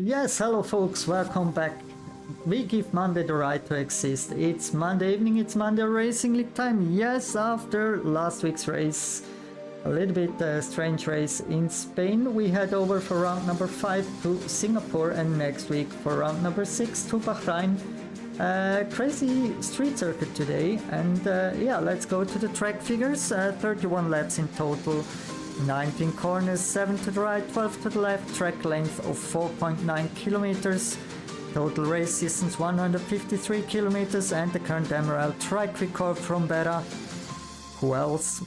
Yes, hello folks, welcome back. We give Monday the right to exist. It's Monday evening, it's Monday Racing League time. Yes, after last week's race, a little bit strange race in Spain, we head over for round number 5 to Singapore and next week for round number 6 to Bahrain. Crazy street circuit today, and yeah, let's go to the track figures. 31 laps in total. 19 corners, 7 to the right, 12 to the left, track length of 4.9 kilometers, total race distance 153 kilometers, and the current Emerald track record from Beta, who else,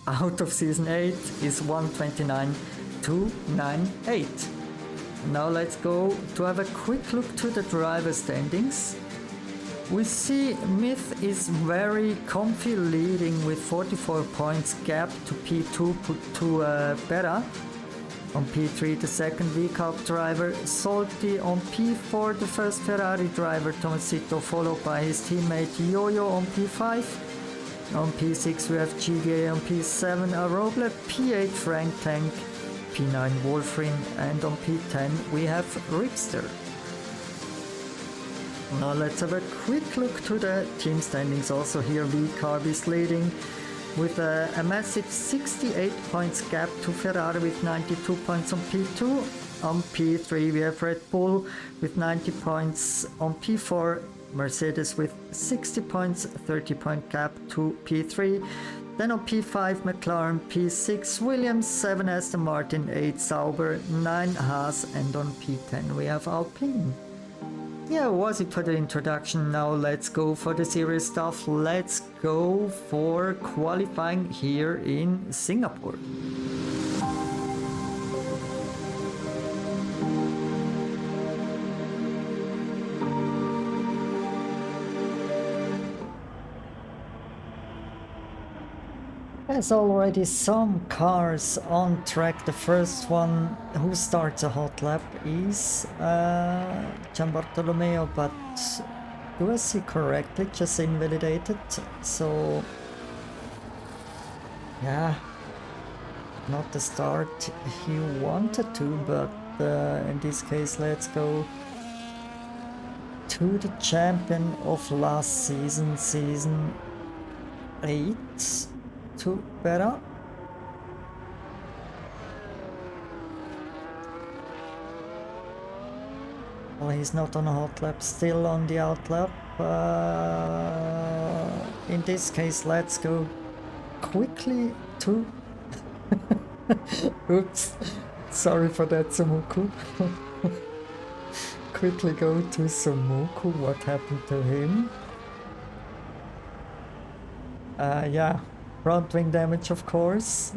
out of season 8, is 129.298. Now let's go to have a quick look to the driver standings. We see Myth is very comfy, leading with 44 points gap to P2 to Beta. On P3 the second V-Cup driver Zsolti, on P4 the first Ferrari driver Tomasito, followed by his teammate Yo-Yo on P5. On P6 we have GDA, on P7 Aroble, P8 Frank Tank, P9 Wolfrin, and on P10 we have Ripster. Now let's have a quick look to the team standings. Also here V-Carb is leading with a massive 68 points gap to Ferrari with 92 points on P2. On P3 we have Red Bull with 90 points. On P4 Mercedes with 60 points, 30 point gap to P3. Then on P5 McLaren, P6 Williams, 7 Aston Martin, 8 Sauber, 9 Haas, and on P10 we have Alpine. Yeah, was it for the introduction. Now let's go for the serious stuff. Let's go for qualifying here in Singapore. There's already some cars on track. The first one who starts a hot lap is Gian Bartolomeo, but do I see correctly? Just invalidated. So yeah, not the start he wanted to, but in this case let's go to the champion of last season, season 8. To Beta. Well, he's not on a hot lap, still on the out lap. In this case, let's go quickly to... Oops, sorry for that, Sumuku. Quickly go to Sumuku, what happened to him? Yeah. Front wing damage, of course.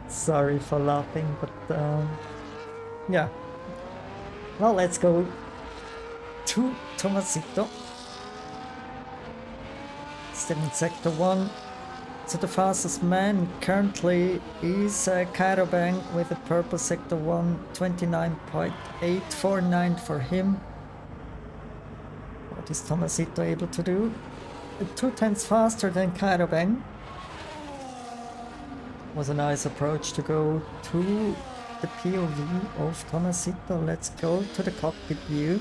Sorry for laughing, but yeah. Well, let's go to Tomasito. Still in sector 1. So the fastest man currently is Cairo Bang with a purple sector 1, 29.849 for him. What is Tomasito able to do? 2 tenths faster than Cairo Bang. Was a nice approach to go to the POV of Tomasito. Let's go to the cockpit view.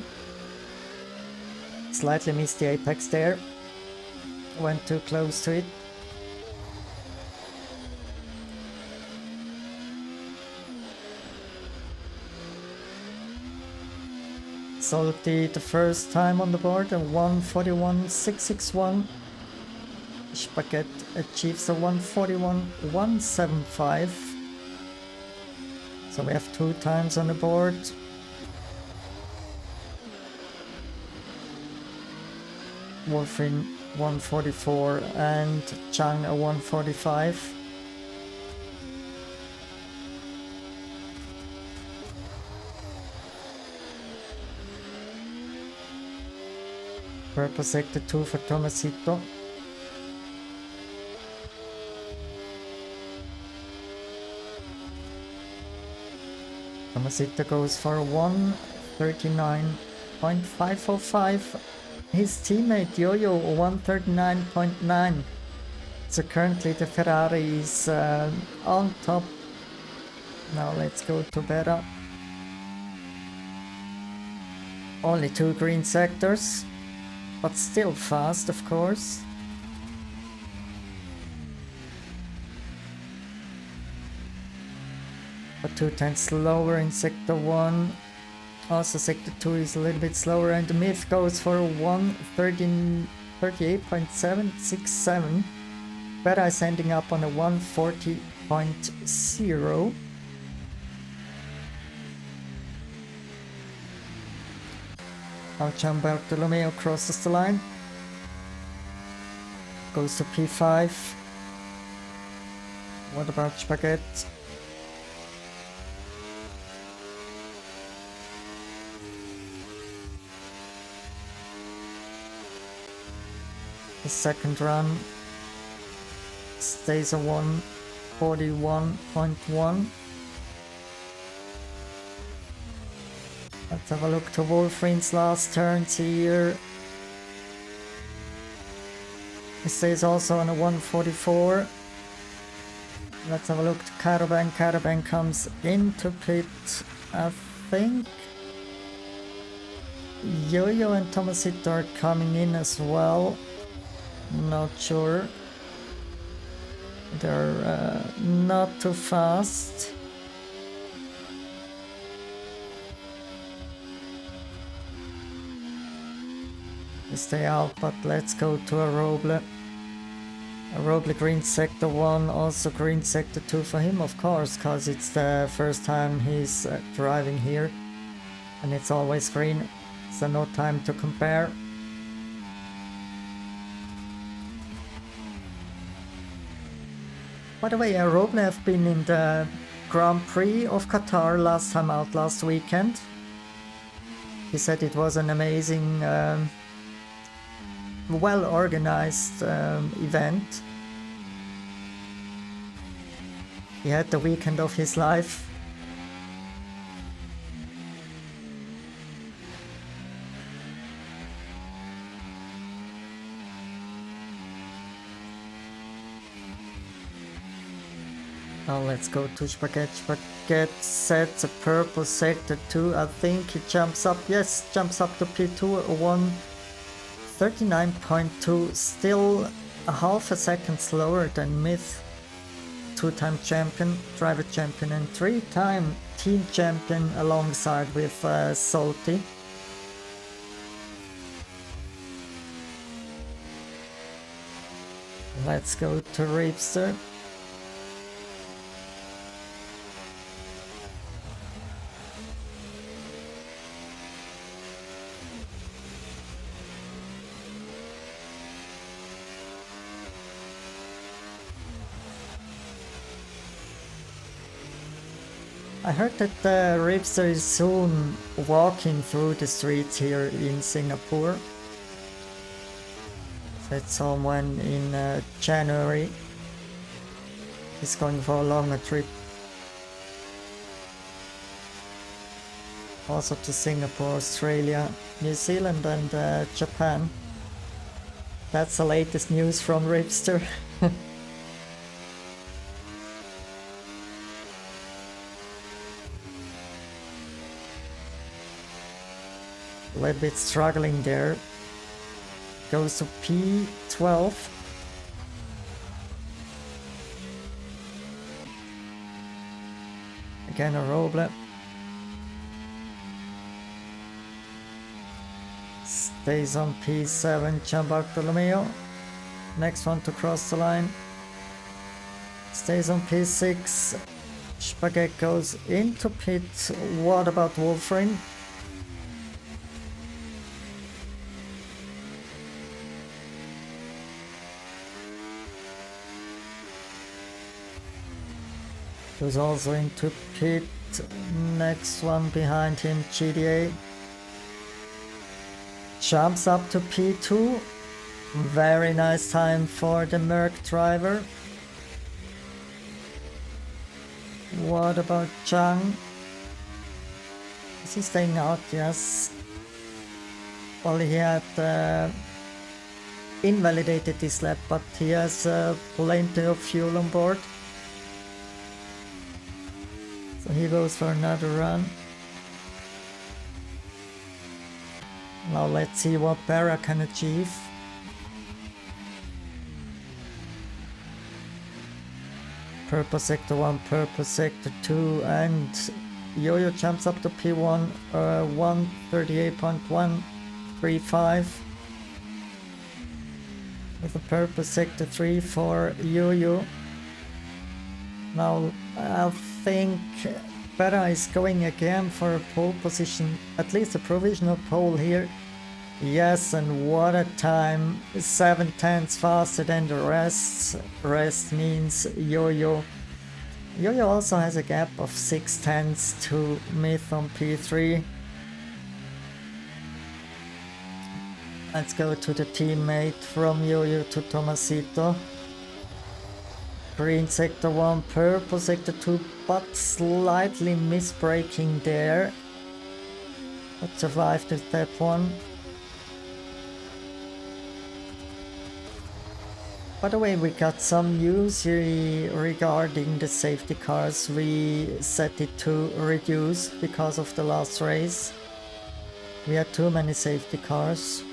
Slightly missed the apex there. Went too close to it. Zsolti the first time on the board, a 141.661. Spaghet achieves a 141.175. So we have 2 times on the board. Wolfrin 144 and Chang a 145. Purple sector 2 for Tomasito. Tomasito goes for 139.505. His teammate Yo-Yo 139.9. So currently the Ferrari is on top Now let's go to beta. Only 2 green sectors, but still fast, of course. But 2 times slower in sector 1. Also sector 2 is a little bit slower, and the myth goes for 138.767. Beta is ending up on a 140.0. Now Gian Bartolomeo crosses the line. Goes to P5. What about Spaghet? The second run stays a 141.1. Let's have a look to Wolfrin's last turns here. He stays also on a 144. Let's have a look to Caravan. Caravan comes into pit, I think. Yo-Yo and Tomasito are coming in as well. Not sure. They're not too fast. They stay out, but let's go to Aroble. Aroble green sector 1, also green sector 2 for him, of course, cause it's the first time he's driving here. And it's always green, so no time to compare. By the way, Aroble have been in the Grand Prix of Qatar last time out last weekend. He said it was an amazing, well organized event. He had the weekend of his life. Now let's go to Spaghet. Spaghet sets a purple sector 2. I think he jumps up. Yes, jumps up to P2 at 139.2. Still a half a second slower than Myth. 2-time champion, driver champion, and 3-time team champion alongside with Zsolti. Let's go to Reapster. I heard that the Reapster is soon walking through the streets here in Singapore. Said someone in January. He's going for a longer trip. Also to Singapore, Australia, New Zealand and Japan. That's the latest news from Reapster. A little bit struggling there. Goes to P12. Again Aroble. Stays on P7, Gian Bartolomeo. Next one to cross the line. Stays on P6. Spaghet goes into pit. What about Wolfrin? Goes also into pit. Next one behind him, GDA. Jumps up to P2. Very nice time for the Merc driver. What about Chang? Is he staying out? Yes. Well, he had invalidated this lap, but he has plenty of fuel on board. So he goes for another run. Now let's see what Barra can achieve. Purple sector 1, purple sector 2, and Yo-Yo jumps up to P1, 138.135. With a purple sector 3 for Yo-Yo. Now I think Berra is going again for a pole position, at least a provisional pole here. Yes, and what a time, 7/10 faster than the rest. Rest means Yo-Yo. Yo-Yo also has a gap of 6/10 to Myth on P3. Let's go to the teammate from Yo-Yo to Tomasito. Green sector 1, purple sector 2, but slightly misbraking there. But survived to step 1. By the way, we got some news here regarding the safety cars. We set it to reduce because of the last race. We had too many safety cars.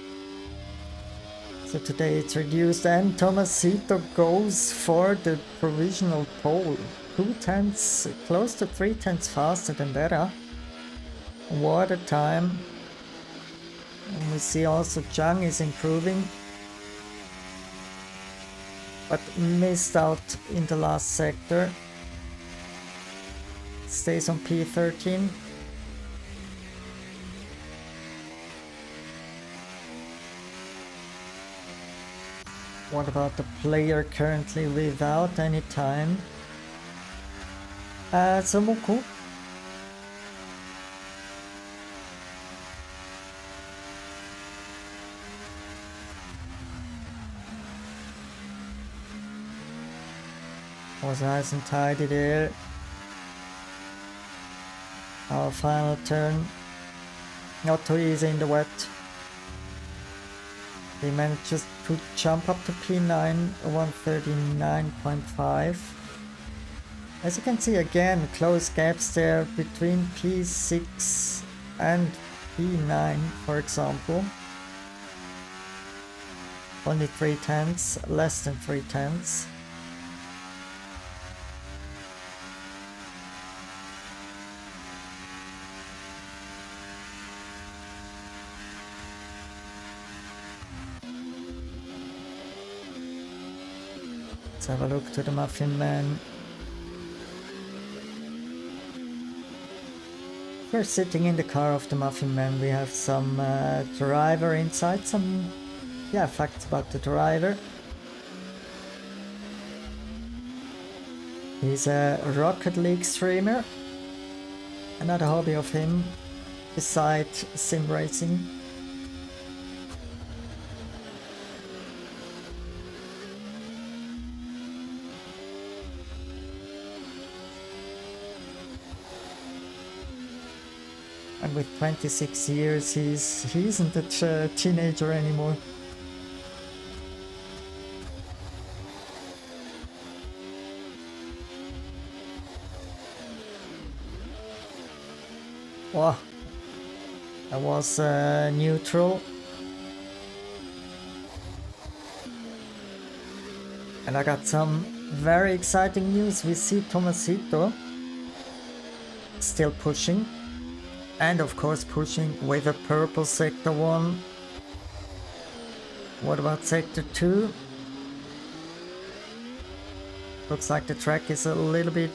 So today it's reduced, and Tomasito goes for the provisional pole. 2/10, close to 3/10 faster than Berra. What a time. And we see also Zhang is improving, but missed out in the last sector. Stays on P13. What about the player currently without any time? Sumuku. Was nice and tidy there. Our final turn. Not too easy in the wet. He manages to jump up to P9, 139.5. As you can see again, close gaps there between P6 and P9, for example. Only 3/10, less than 3/10. Let's have a look to the Muffin Man. We're sitting in the car of the Muffin Man. We have some driver insights, some facts about the driver. He's a Rocket League streamer. Another hobby of him, besides sim racing. And with 26 years, he isn't a teenager anymore. Wow, that was neutral. And I got some very exciting news. We see Tomasito still pushing. And of course pushing with a purple sector 1. What about sector 2? Looks like the track is a little bit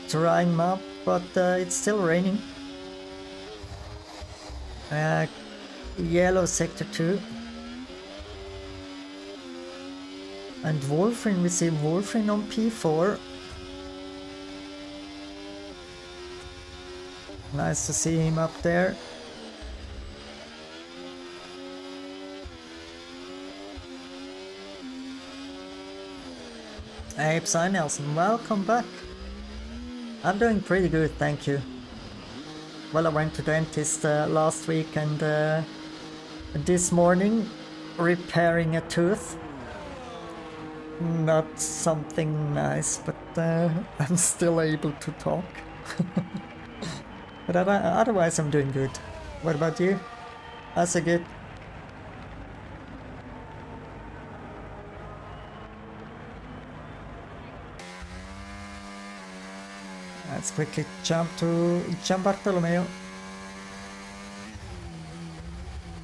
drying up, but it's still raining. Yellow sector 2. And Wolfrin, we see Wolfrin on P4. Nice to see him up there. Hey, Psy Nelson, welcome back. I'm doing pretty good, thank you. Well, I went to the dentist last week and this morning repairing a tooth. Not something nice, but I'm still able to talk. But otherwise I'm doing good. What about you? How's it good? Let's quickly jump to Gian Bartolomeo.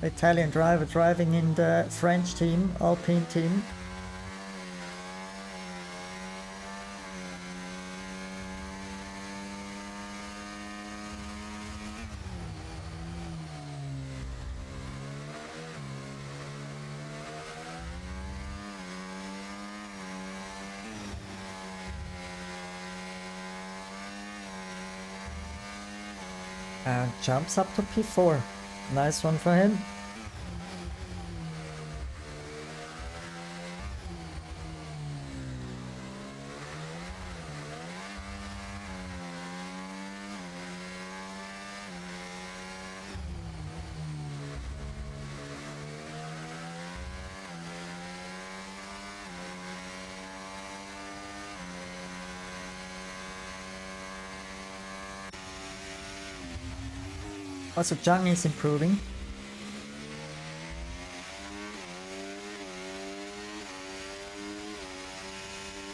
Italian driver driving in the French team, Alpine team. And jumps up to P4. Nice one for him. Also, Zhang is improving.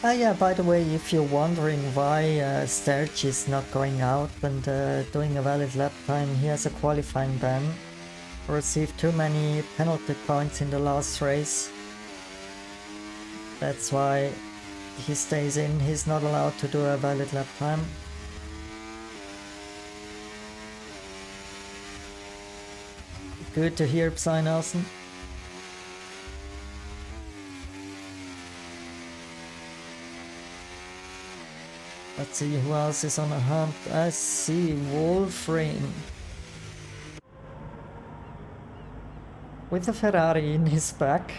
Yeah, by the way, if you're wondering why Serge is not going out and doing a valid lap time, he has a qualifying ban. Received too many penalty points in the last race. That's why he stays in. He's not allowed to do a valid lap time. Good to hear, Psy Nelson. Let's see who else is on a hunt. I see Wolfrain with a Ferrari in his back.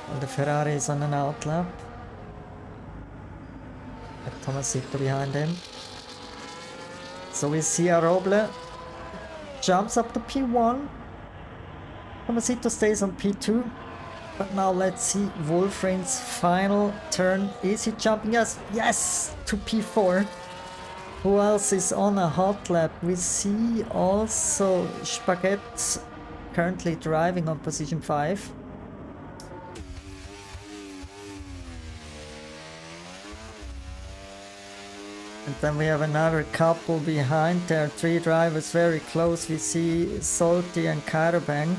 Well, the Ferrari is on an outlap. Tomasito behind him. So we see Aroble jumps up to P1. Tomasito stays on P2. But now let's see Wolfrain's final turn. Is he jumping? Yes, to P4. Who else is on a hot lap? We see also Spaghet currently driving on position 5. And then we have another couple behind there, 3 drivers very close. We see Zsolti and Karabang.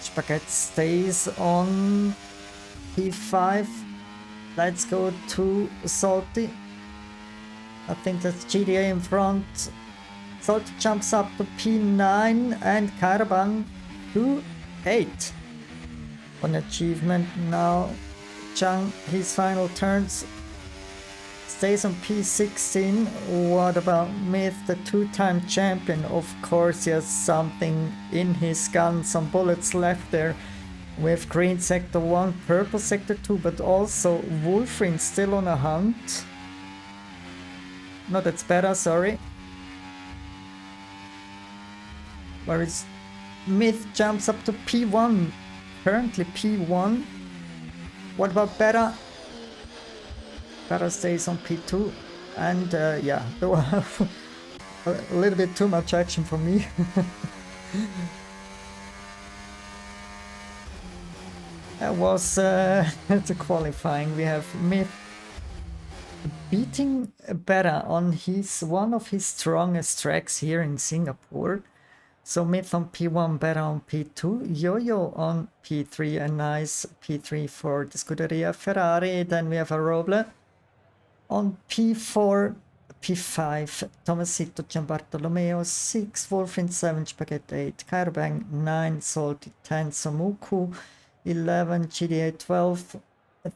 Spaghet stays on P5. Let's go to Zsolti. I think that's GDA in front. Zsolti jumps up to P9 and Karabang to 8. One achievement now. Zhang, his final turns. Stays on P16. What about Myth, the 2-time champion? Of course, he has something in his gun, some bullets left there. With green sector 1, purple sector 2, but also Wolfrain still on a hunt. No, that's better, sorry. Whereas Myth jumps up to P1, currently P1. What about Beta? Beta stays on P2, and yeah, there was a little bit too much action for me. That was the qualifying. We have Myth beating Beta on one of his strongest tracks here in Singapore. So Myth on P1, Beta on P2, Yo-Yo on P3, a nice P3 for the Scuderia Ferrari. Then we have Aroble on P4, P5, Tomasito, Gian Bartolomeo 6, Wolfrain 7, Spaghet 8, Karabang 9, Zsolti 10, Somuku 11, GDA 12,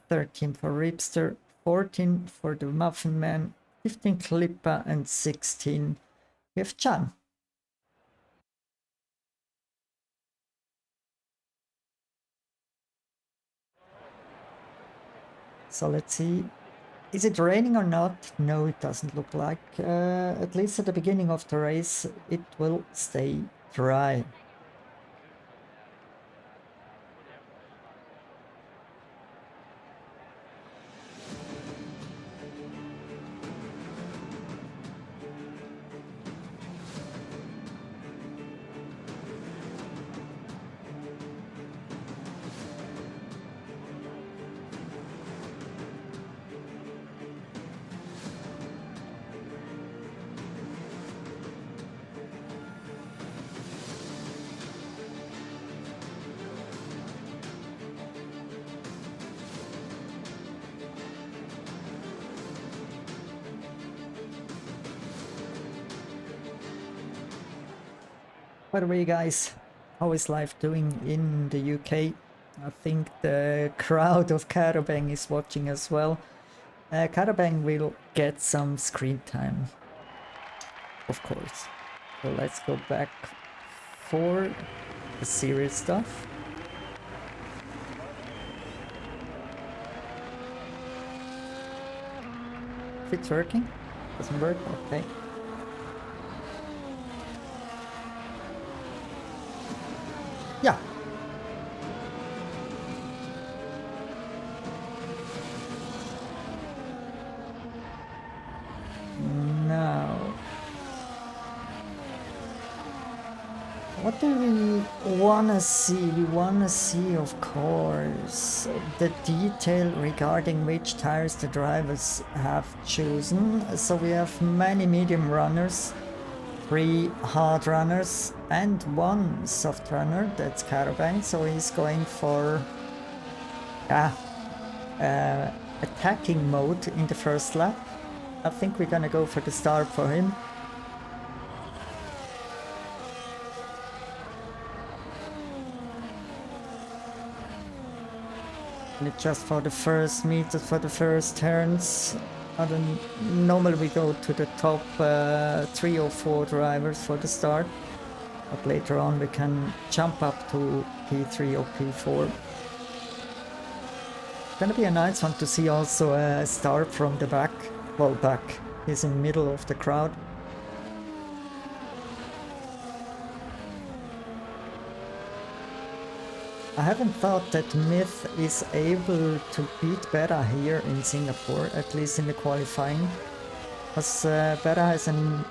13 for Ripster, 14 for the Muffin Man, 15 Klippa, and 16 we have Chan. So let's see Is it raining or not? No, it doesn't look like. At least at the beginning of the race, it will stay dry. By the way, guys, how is life doing in the UK? I think the crowd of Karabang is watching as well. Karabang will get some screen time, of course. So let's go back for the serious stuff. If it's working, doesn't work, okay. Yeah. Now, what do we wanna see? We wanna see, of course, the detail regarding which tires the drivers have chosen. So we have many medium runners, 3 hard runners and 1 soft runner, that's Karabang, so he's going for attacking mode in the first lap. I think we're gonna go for the start for him. And just for the first meters, for the first turns. Normally we go to the top 3 or 4 drivers for the start, but later on we can jump up to P3 or P4. Gonna be a nice one to see also a start from the back. Well, back, he's in the middle of the crowd. I haven't thought that Myth is able to beat Beta here in Singapore, at least in the qualifying. Because Beta has an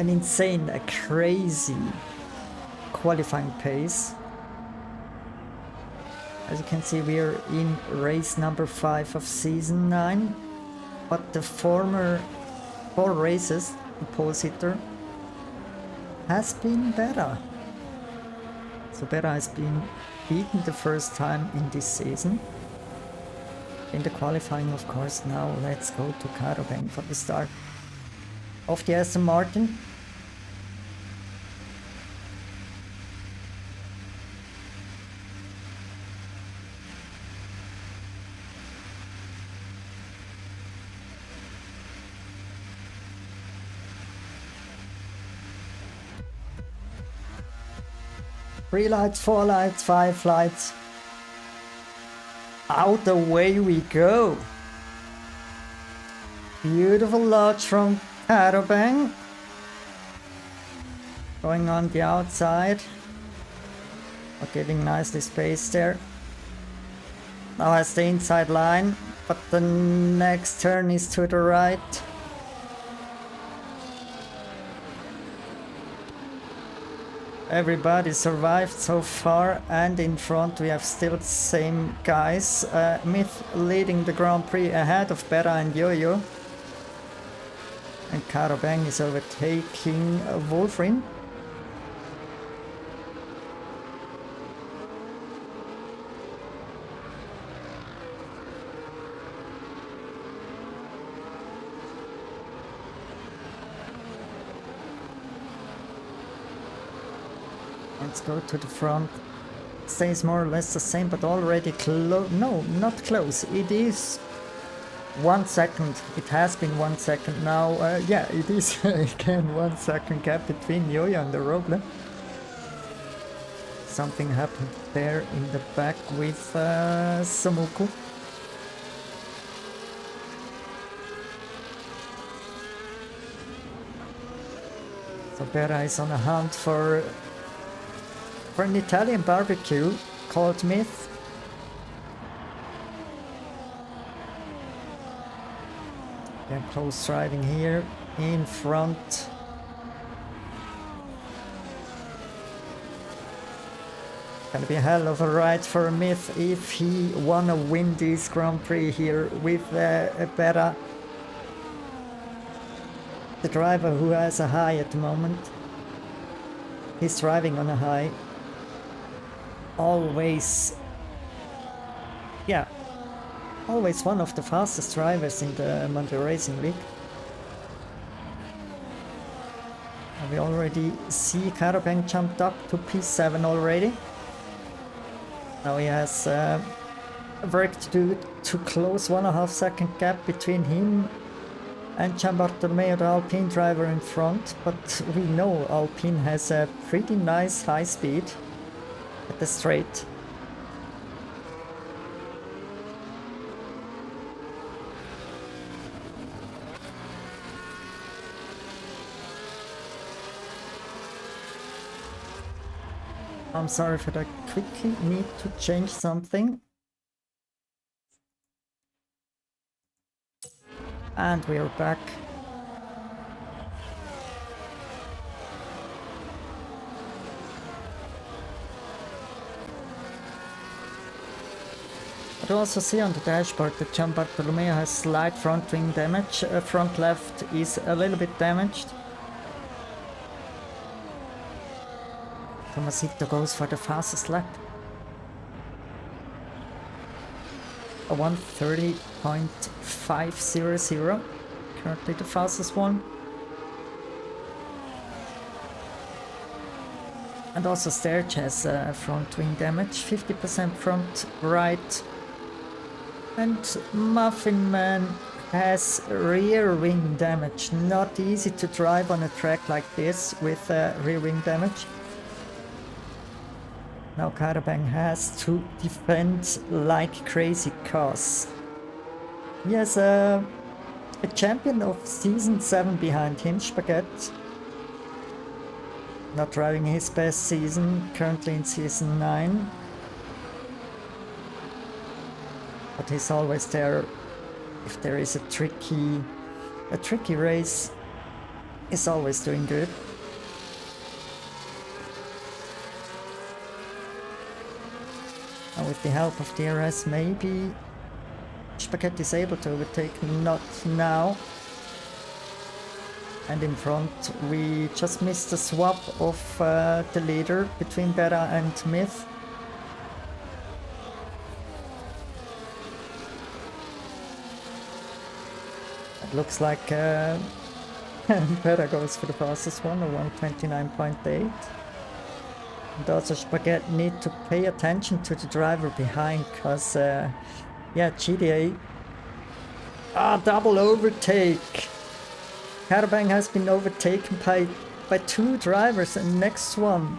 insane, a crazy qualifying pace. As you can see, we are in race number 5 of season 9. But the former 4 races, the pole sitter, has been Beta. So Beta has been beaten the first time in this season. In the qualifying, of course. Now let's go to Karabang for the start of the Aston Martin. Three lights, 4 lights, 5 lights. Out the way we go. Beautiful launch from Karabang. Going on the outside. But getting nicely spaced there. Now has the inside line, but the next turn is to the right. Everybody survived so far, and in front we have still the same guys. Myth leading the Grand Prix ahead of Beta and Yo-Yo. And Karabang is overtaking Wolfrin. Let's go to the front. Stays more or less the same, but already close. No, not close. It is 1 second. It has been 1 second now. Yeah, it is again 1 second gap between Yo-Yo and the Roble. Something happened there in the back with Samuku. So Berra is on a hunt for an Italian barbecue called Myth. They're close driving here in front. Gonna be a hell of a ride for Myth if he wanna win this Grand Prix here with Berra, the driver who has a high at the moment. He's driving on a high. Always, yeah, always one of the fastest drivers in the Monday Racing League. And we already see Karabang jumped up to P7 already. Now he has work to do to close 1.5 second gap between him and Gianbartolomeo, the Alpine driver in front, but we know Alpine has a pretty nice high speed at the straight. I'm sorry for that, quickly need to change something. And we are back. But you also see on the dashboard that Gianbartolomeo has slight front wing damage. Front left is a little bit damaged. Tomasito goes for the fastest lap. A 1:30.500, currently the fastest one. And also Sturge has front wing damage, 50% front right. And Muffin Man has rear wing damage. Not easy to drive on a track like this with rear wing damage. Now Karabang has to defend like crazy cause he has a champion of season 7 behind him, Spaghet. Not driving his best season, currently in season 9. But he's always there if there is a tricky race. He's always doing good. And with the help of DRS, maybe Spaghet is able to overtake, not now. And in front, we just missed the swap of the leader between Berra and Myth. It looks like Berra goes for the fastest one, a 1:29.8. And also Spaghet need to pay attention to the driver behind, because yeah, GDA. Double overtake. Karabang has been overtaken by 2 drivers, and next one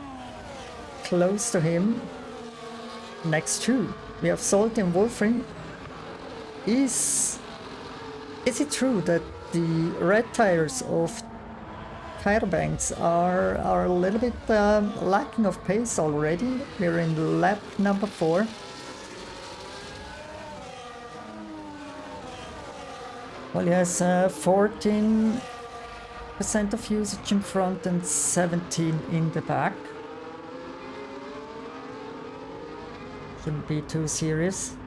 close to him. Next 2. We have Zsolti and Wolfring. Is it true that the red tires of Karabang's are a little bit lacking of pace already? We're in lap number 4. Well, he has 14% of usage in front and 17 in the back. Shouldn't be too serious.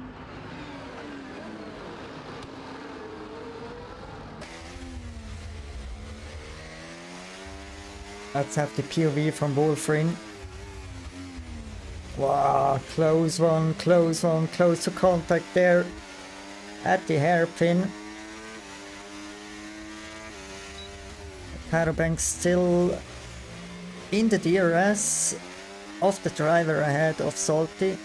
Let's have the POV from Wolfring. Wow, close one, close to contact there at the hairpin. Karabang still in the DRS of the driver ahead of Zsolti.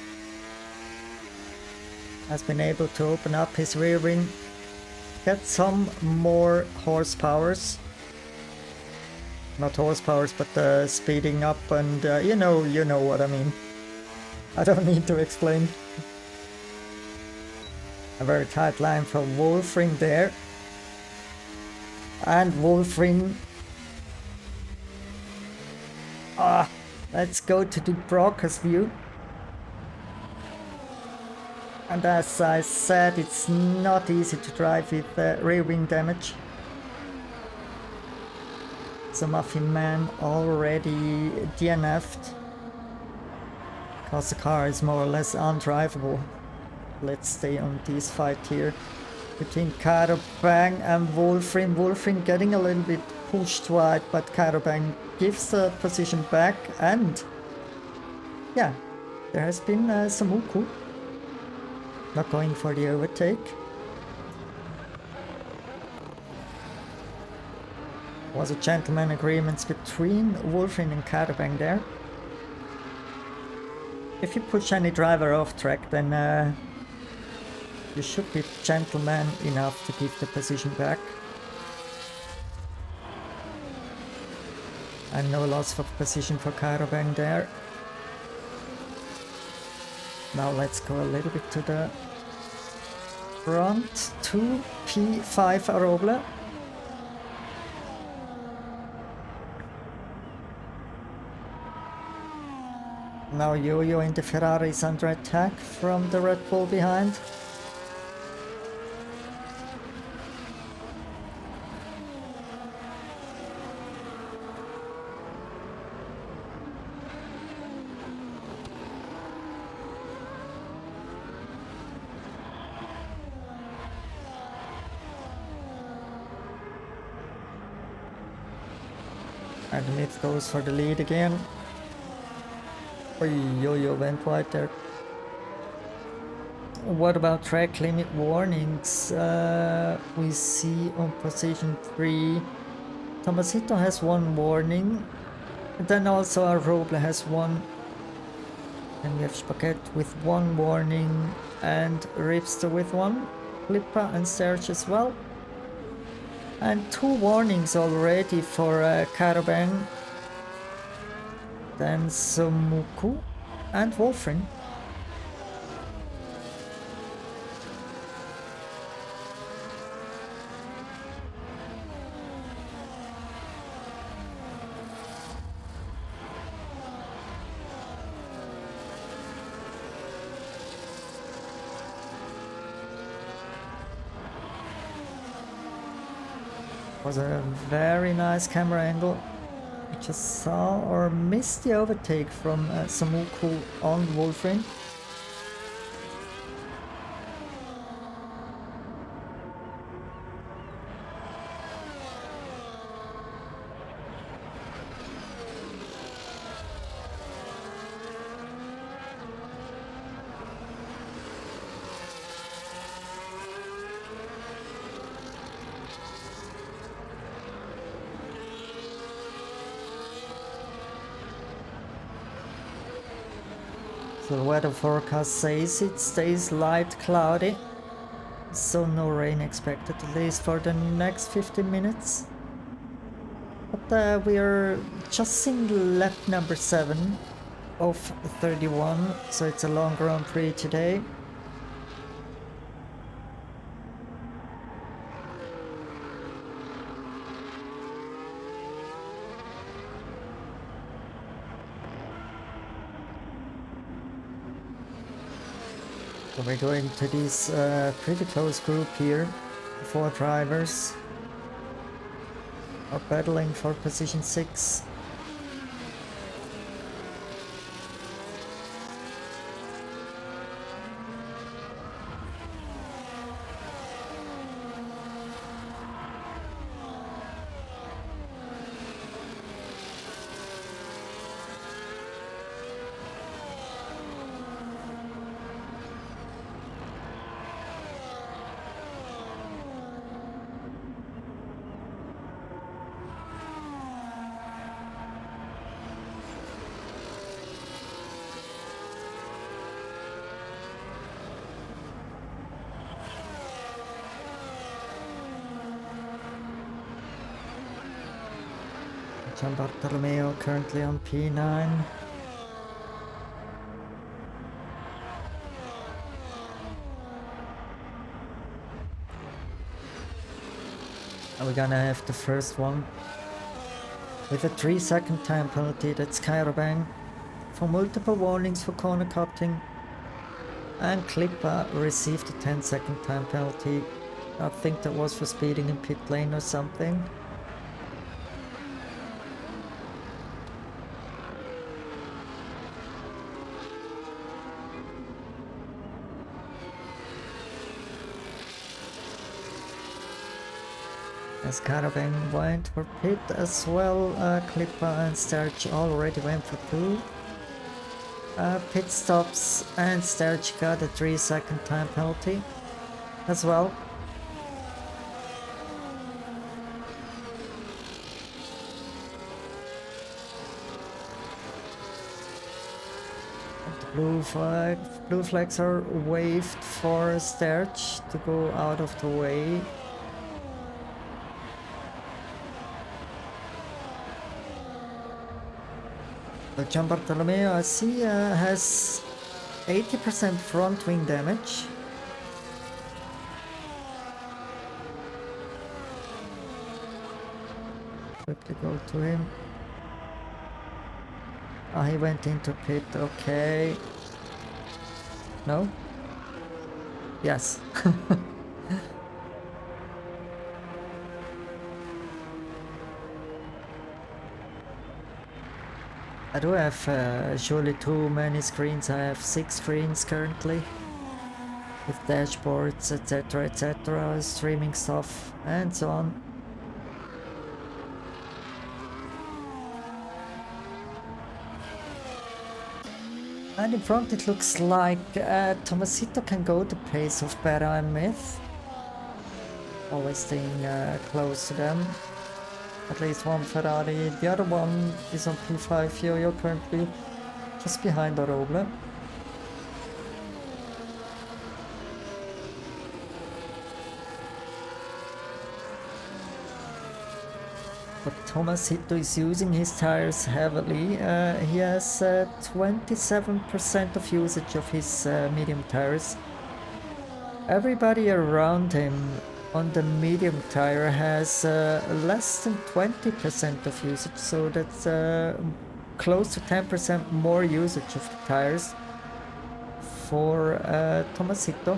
Has been able to open up his rear wing, get some more horsepowers. Not horsepowers, but speeding up, and you know what I mean. I don't need to explain. A very tight line from Wolfring there. And Wolfring Let's go to the broadcast view. And as I said, it's not easy to drive with rear wing damage. So Muffin Man already DNF'd. Because the car is more or less undrivable. Let's stay on this fight here. Between Karobang and Wolfrin. Wolfrin getting a little bit pushed wide, but Karobang gives the position back, and yeah, there has been Samuku not going for the overtake. Was a gentleman agreement between Wolfrin and Karobang there. If you push any driver off track, then you should be gentleman enough to give the position back. And no loss of position for Karobang there. Now let's go a little bit to the front. 2P5 Aroble. Now Yo-Yo in the Ferrari is under attack from the Red Bull behind. And Myth goes for the lead again. Oh, Yo-Yo went wide there. What about track limit warnings? We see on position 3, Tomasito has 1 warning. And then also Aroble has 1. And we have Spaghet with 1 warning and Ripster with 1. Flipper and Serge as well. And 2 warnings already for Karobang. Then Samuku and Wolfrin. Was a very nice camera angle. I just saw or missed the overtake from Samuku on Wolfrin. The weather forecast says it stays light cloudy, so no rain expected, at least for the next 15 minutes. But we are just in lap number 7 of 31, so it's a long Grand Prix today. So we're going to this pretty close group here. 4 drivers are battling for position 6. Gian Bartolomeo currently on P9. Are we gonna have the first one? with a 3-second time penalty. That's Caravane for multiple warnings for corner cutting, and Klippa received a 10-second time penalty. I think that was for speeding in pit lane or something. As Caravan went for pit as well, Klippa and Sterch already went for 2 pit stops, and Sterch got a 3-second time penalty as well. The blue flags are waved for Sterch to go out of the way. Gian Bartolomeo, I see, has 80% front wing damage. Quickly go to him. Ah, he went into pit, okay. No? Yes. I do have surely too many screens. I have 6 screens currently with dashboards, etc, streaming stuff and so on. And in front it looks like Tomasito can go the pace of Berra and Myth. Always staying close to them. At least one Ferrari. The other one is on P5 Yo-Yo currently, just behind Oroble. But Tomasito is using his tires heavily. He has 27% of usage of his medium tires. Everybody around him on the medium tire has less than 20% of usage, so that's close to 10% more usage of the tires for Tomasito.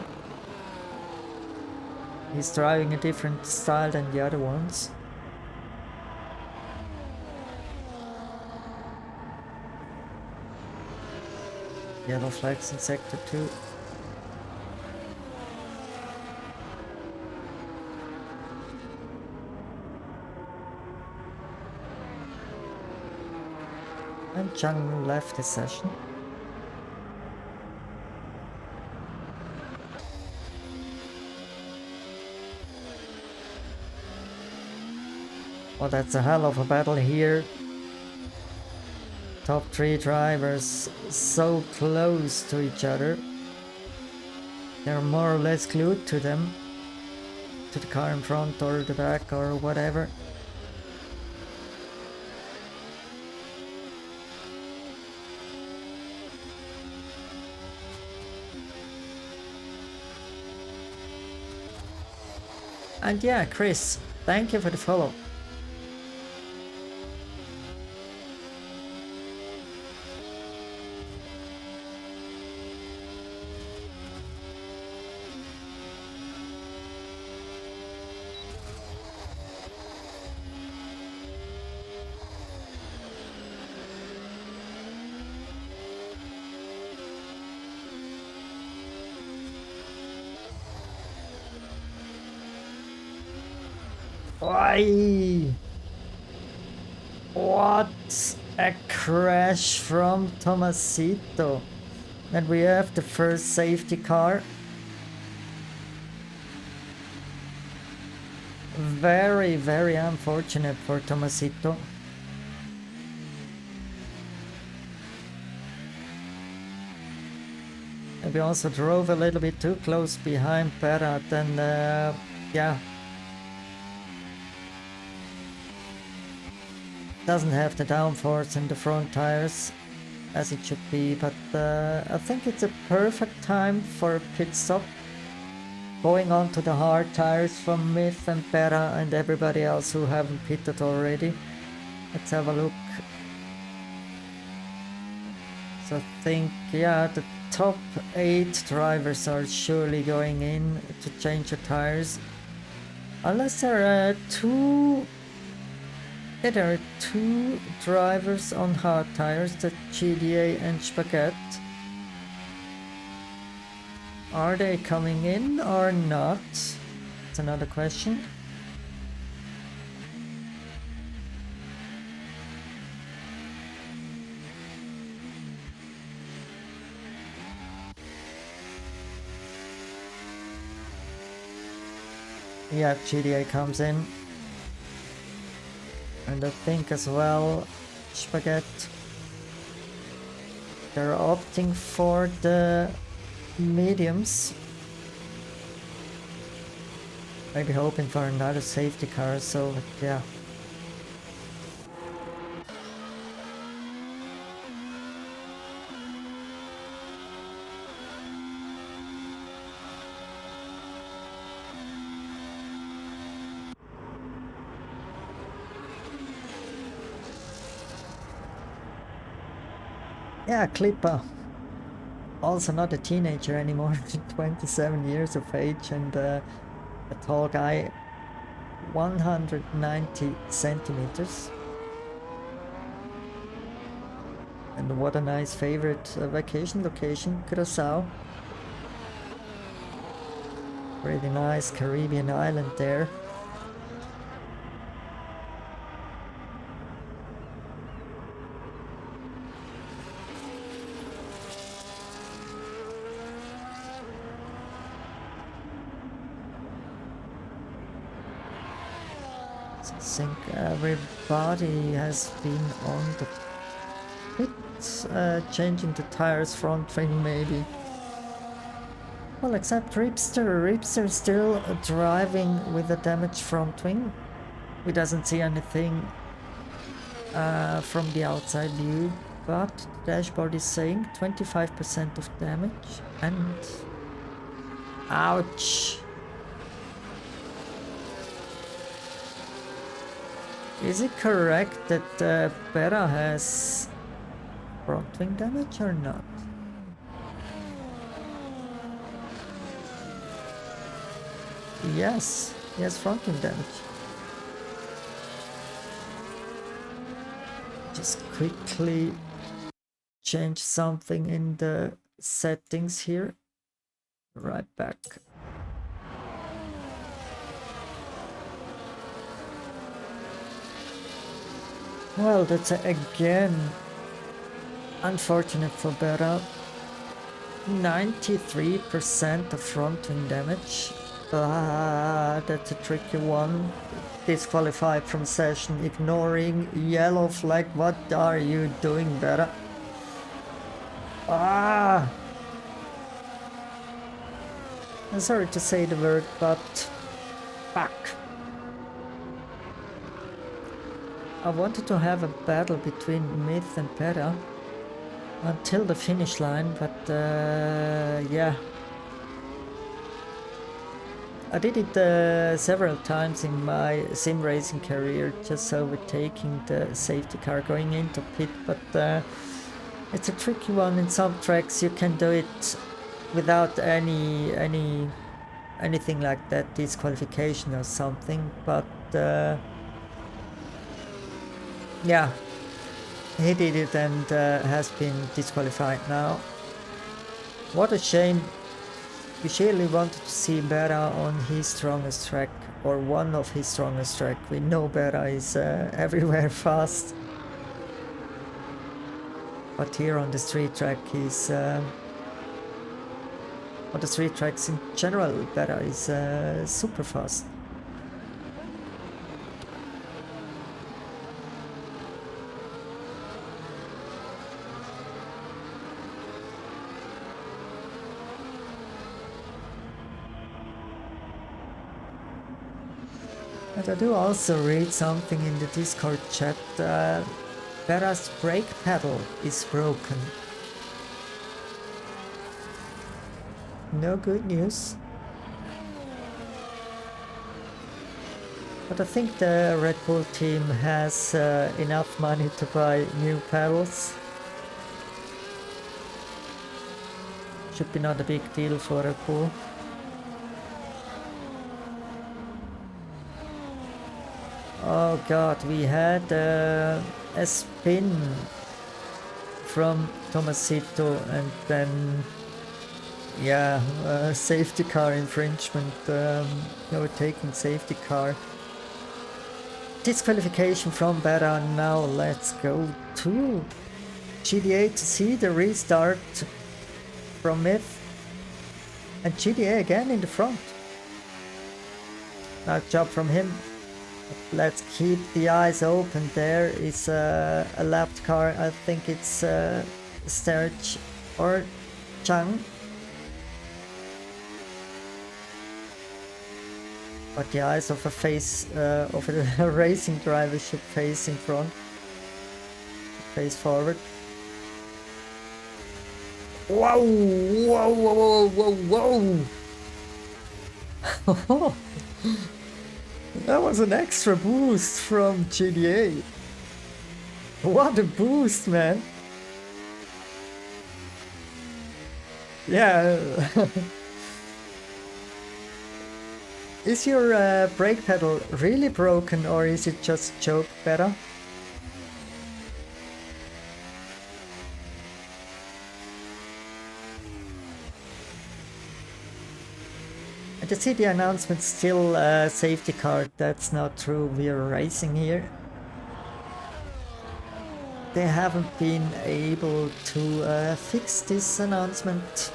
He's driving a different style than the other ones. Yellow flags in sector 2. And Chang left the session. Oh, that's a hell of a battle here. Top 3 drivers so close to each other. They're more or less glued to them, to the car in front or the back or whatever. And yeah, Chris, thank you for the follow. Oi! What a crash from Tomasito. And we have the first safety car. Very, very unfortunate for Tomasito. And we also drove a little bit too close behind Berat, and yeah. Doesn't have the downforce in the front tires as it should be, but I think it's a perfect time for a pit stop. Going on to the hard tires from Myth and Berra and everybody else who haven't pitted already. Let's have a look. So I think, yeah, the top 8 drivers are surely going in to change the tires. Unless there are two... Yeah, there are 2 drivers on hard tires, the GDA and Spaghet. Are they coming in or not? That's another question. Yeah, GDA comes in. And I think as well, Spaghet, they're opting for the mediums. Maybe hoping for another safety car, so yeah. Yeah, Clipper. Also not a teenager anymore, 27 years of age and a tall guy, 190 centimeters. And what a nice favorite vacation location, Curacao. Pretty nice Caribbean island there. I think everybody has been on the pit, changing the tires, front wing maybe. Well, except Ripster. Ripster still driving with a damaged front wing. We doesn't see anything from the outside view, but the dashboard is saying 25% of damage and... Ouch! Is it correct that Bera has front wing damage or not? Yes, he has front wing damage. Just quickly change something in the settings here. Right back. Well, that's again unfortunate for Bera. 93% of front wing damage. That's a tricky one. Disqualified from session, ignoring yellow flag. What are you doing, Bera? I'm sorry to say the word, but fuck. I wanted to have a battle between Myth and Bera until the finish line, but yeah. I did it several times in my sim racing career, just overtaking the safety car going into pit, but it's a tricky one. In some tracks you can do it without anything like that, disqualification or something, but yeah, he did it and has been disqualified now. What a shame. We surely wanted to see Bera on his strongest track, or one of his strongest track. We know Bera is everywhere fast. But here on the street track he's... on the street tracks in general, Bera is super fast. And I do also read something in the Discord chat. Bera's brake pedal is broken. No good news. But I think the Red Bull team has enough money to buy new pedals. Should be not a big deal for Red Bull. Oh god, we had a spin from Tomasito and then, yeah, safety car infringement, overtaking safety car. Disqualification from Bera. Now let's go to GDA to see the restart from Myth. And GDA again in the front. Nice job from him. Let's keep the eyes open. There is a lapped car. I think it's Sterch or Chang. But the eyes of a racing driver should face in front, face forward. Whoa! Whoa! Whoa! Whoa! Whoa! That was an extra boost from GDA. What a boost, man! Yeah. Is your brake pedal really broken or is it just choke better? And I see the announcement still safety car. That's not true, we're racing here. They haven't been able to fix this announcement.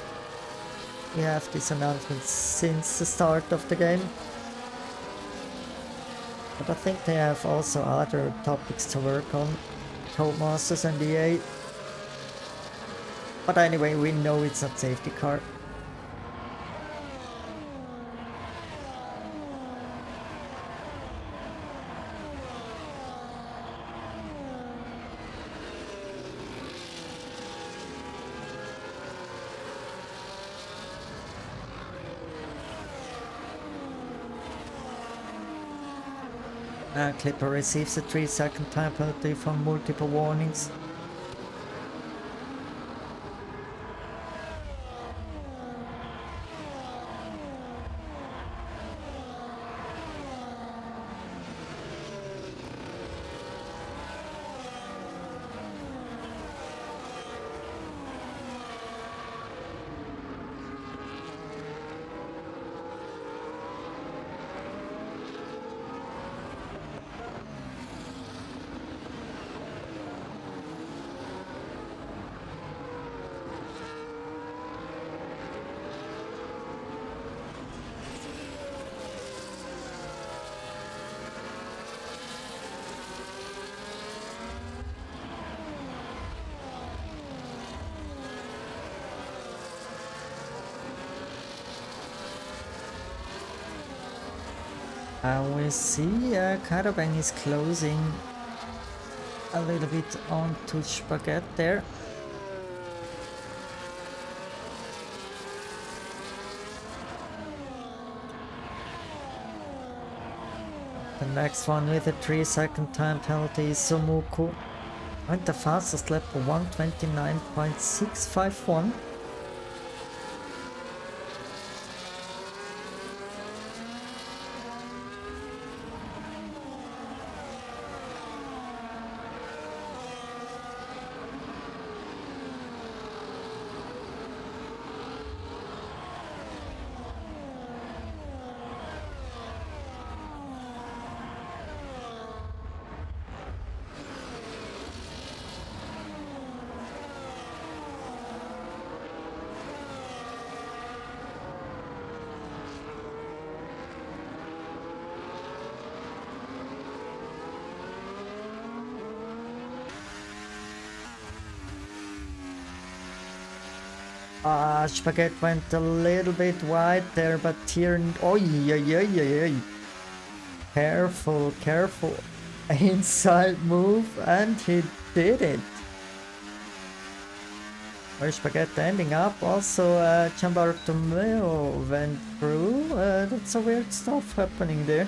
We have this announcement since the start of the game. But I think they have also other topics to work on, Codemasters and EA. But anyway, we know it's not safety car. Clipper receives a 3-second time penalty from multiple warnings. We see Karabang is closing a little bit onto Spaghet there. The next one with a 3-second time penalty is Somuku. Went the fastest lap of 1:29.651. Spaghet went a little bit wide there, but here, oi. Careful, careful. Inside move, and he did it. Where Spaghet ending up? Also, Chambartomeo went through. That's some weird stuff happening there.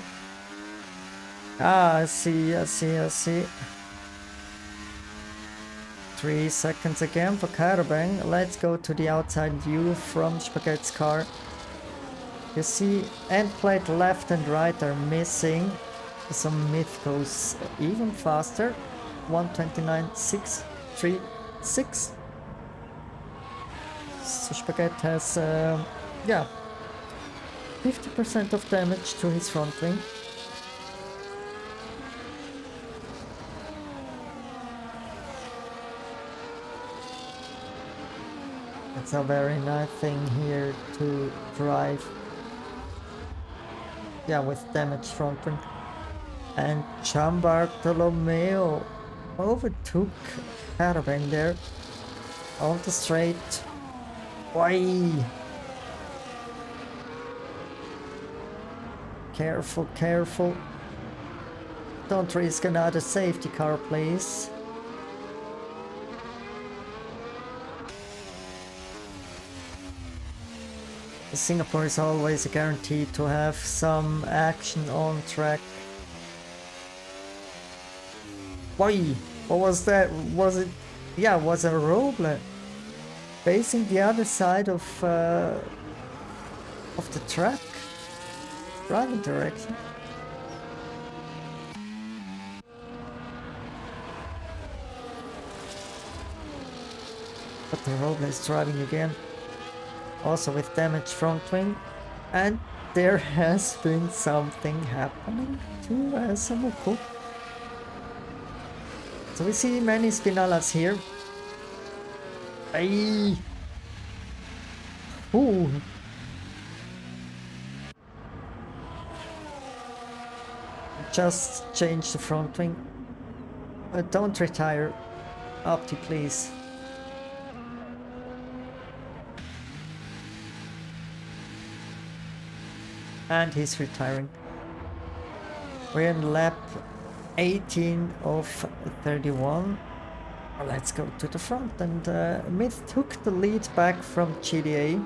Ah, I see, I see, I see. 3 seconds again for Karabang. Let's go to the outside view from Spaghet's car. You see end plate left and right are missing. So Myth goes even faster. 129.636. So Spaghet has, yeah, 50% of damage to his front wing. It's a very nice thing here to drive. Yeah, with damage front wing. And Gian Bartolomeo overtook Karabang there on the straight. Why? Careful, careful. Don't risk another safety car, please. Singapore is always a guarantee to have some action on track. Why? What was that? Was it? Yeah, it was a roble facing the other side of the track, driving direction. But the roble is driving again. Also with damaged front wing, and there has been something happening to Samuko. So we see many Spinalas here. Ay. Ooh. Just change the front wing. Don't retire, Opti, please. And he's retiring. We're in lap 18 of 31. Let's go to the front, and Myth took the lead back from GDA.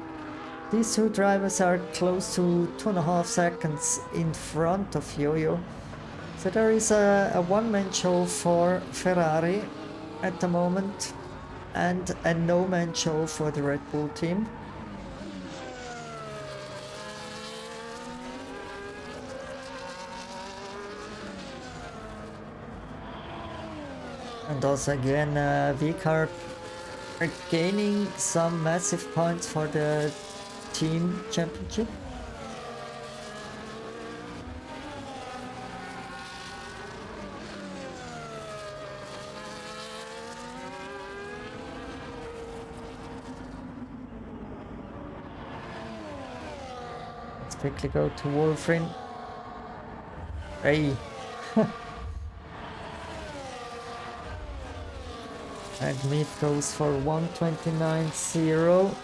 These two drivers are close to 2.5 seconds in front of Yo-Yo. So there is a one-man show for Ferrari at the moment, and a no-man show for the Red Bull team. And also again, VCarb are gaining some massive points for the team championship. Let's quickly go to Wolfrin. Hey. And Myth goes for 129.0.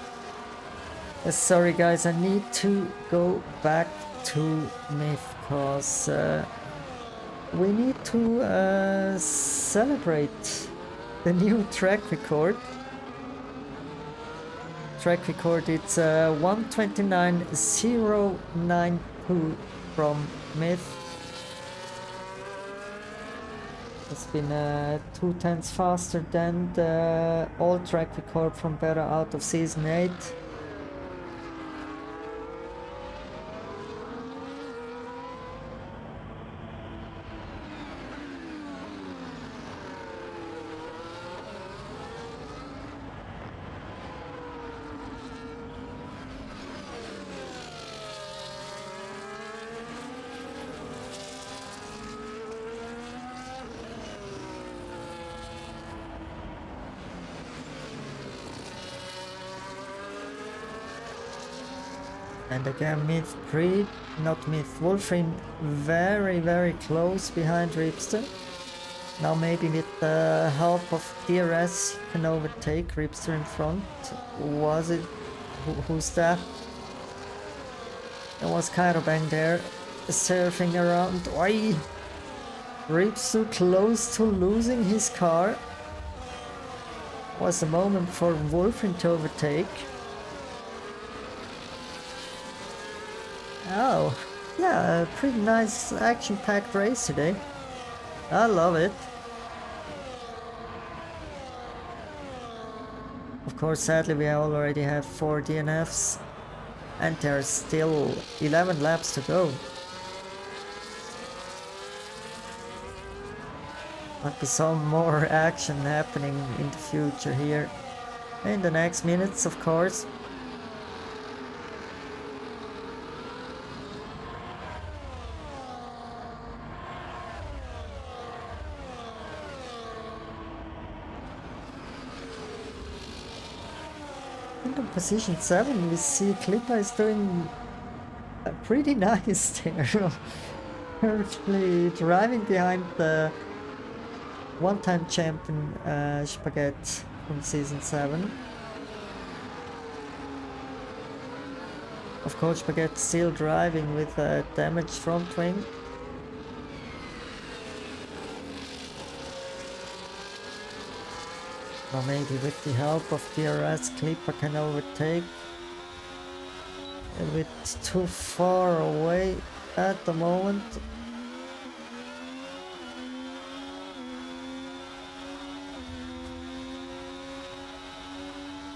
Sorry guys, I need to go back to Myth because we need to celebrate the new track record. Track record, it's 129.092 from Myth. It's been 2/10 faster than the old track record from Better out of Season 8. And again, Wolfrin very close behind Ripster. Now maybe with the help of DRS you can overtake Ripster in front. Was it? Who's that? There was Karabang there, surfing around. Oi! Ripster close to losing his car. Was a moment for Wolfrin to overtake. Oh, Yeah, a pretty nice action-packed race today. I love it. Of course, sadly we already have 4 DNFs and there's still 11 laps to go. Might be some more action happening in the future here. In the next minutes, of course. In the position 7 we see Klippa is doing pretty nice there. Currently driving behind the one-time champion Spaghet from season 7. Of course, Spaghet still driving with a damaged front wing. Or maybe with the help of DRS, Klippa can overtake. A bit too far away at the moment.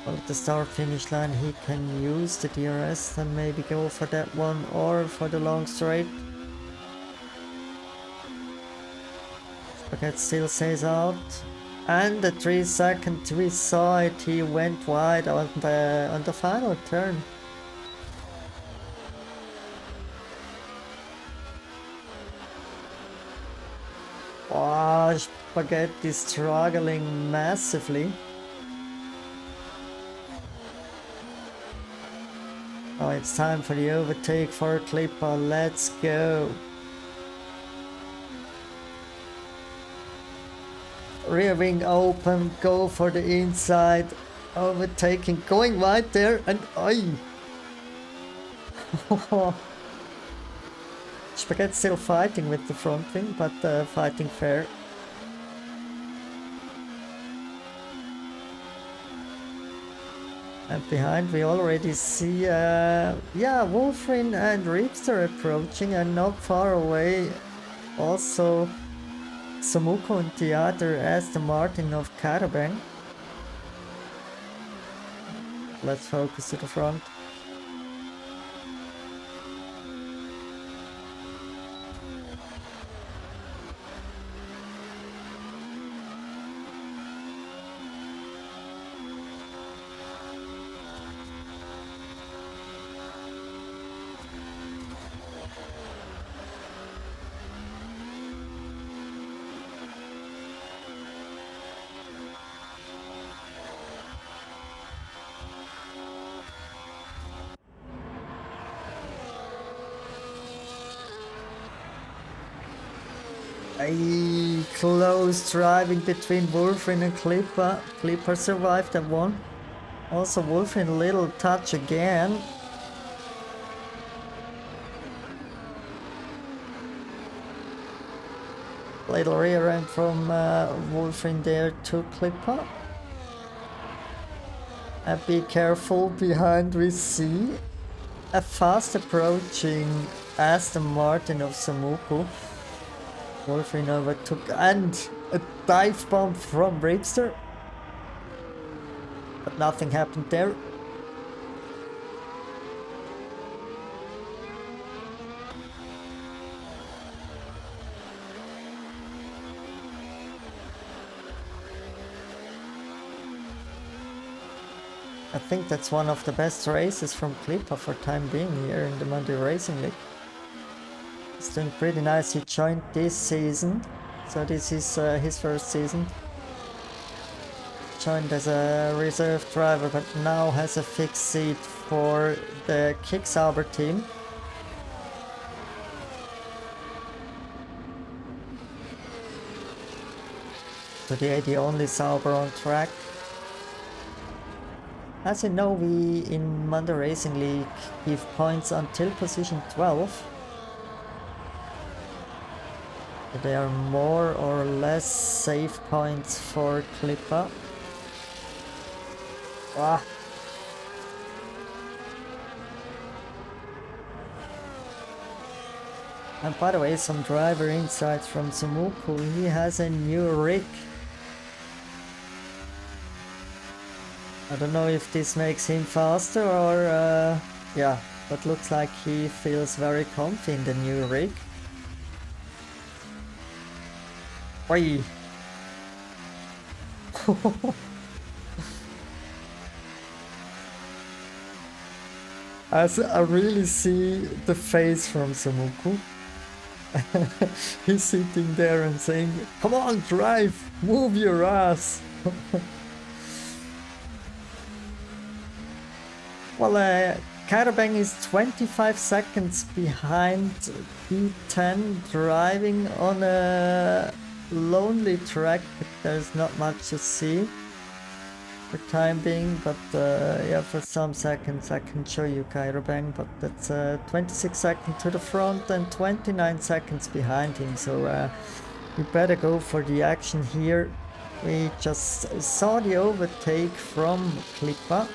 Well, at the start finish line he can use the DRS and maybe go for that one or for the long straight. Spaghet still stays out. And the 3 seconds we saw it, he went wide on the final turn. Wow, Spaghet is struggling massively. Oh, it's time for the overtake for Klippa, let's go. Rear wing open, go for the inside, overtaking, going wide there, and oi! Spaghet still fighting with the front wing, but fighting fair. And behind we already see, yeah, Wolfrin and Reapster approaching and not far away. Also, Samuko and the other Aston Martin of Karabang. Let's focus to the front. A close driving between Wolfrin and Klippa. Klippa survived that one. Also Wolfrin a little touch again. Little rear end from Wolfrin there to Klippa. And be careful, behind we see a fast approaching Aston Martin of Samuku. Wolfrin overtook and a dive bomb from Reapster. But nothing happened there. I think that's one of the best races from Klippa for time being here in the Monday Racing League. He's doing pretty nice. He joined this season, so this is his first season. Joined as a reserve driver, but now has a fixed seat for the Kicksauber team. Today the only Sauber on track. As you know, we in Monday Racing League give points until position 12. They are more or less safe points for Klippa. Ah. And by the way, some driver insights from Sumuku. He has a new rig. I don't know if this makes him faster or yeah, but looks like he feels very comfy in the new rig. Oi! As I really see the face from Sumuku. He's sitting there and saying, "Come on, drive! Move your ass!" Well, Karabang is 25 seconds behind B10, driving on a lonely track. There's not much to see for time being, but yeah, for some seconds I can show you Karabang, but that's 26 seconds to the front and 29 seconds behind him, so we better go for the action here. We just saw the overtake from Klippa.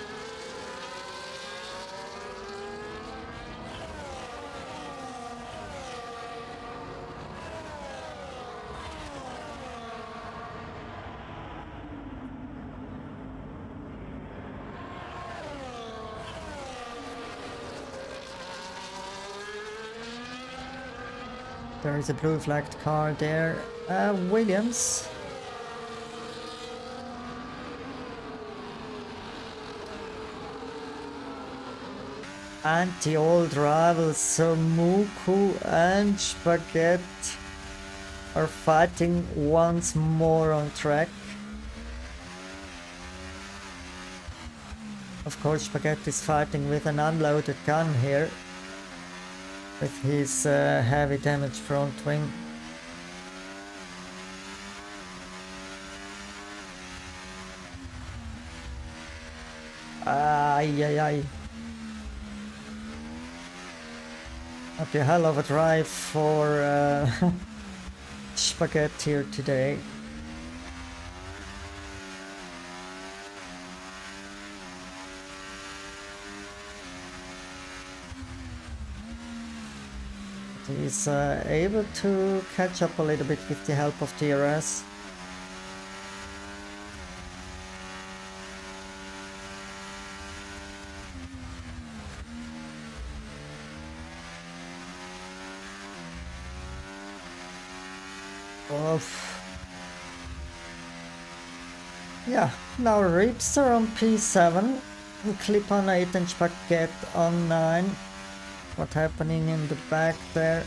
There is a blue flagged car there. Williams. And the old rivals Sumuku and Spaghet are fighting once more on track. Of course, Spaghet is fighting with an unloaded gun here, with his heavy damage front wing. Ay ay ay. That'd be a hell of a drive for Spaghet here today. He's able to catch up a little bit with the help of DRS. Yeah, now Ripster on P7, Clip on 8 and Spaghet on 9. What's happening in the back there?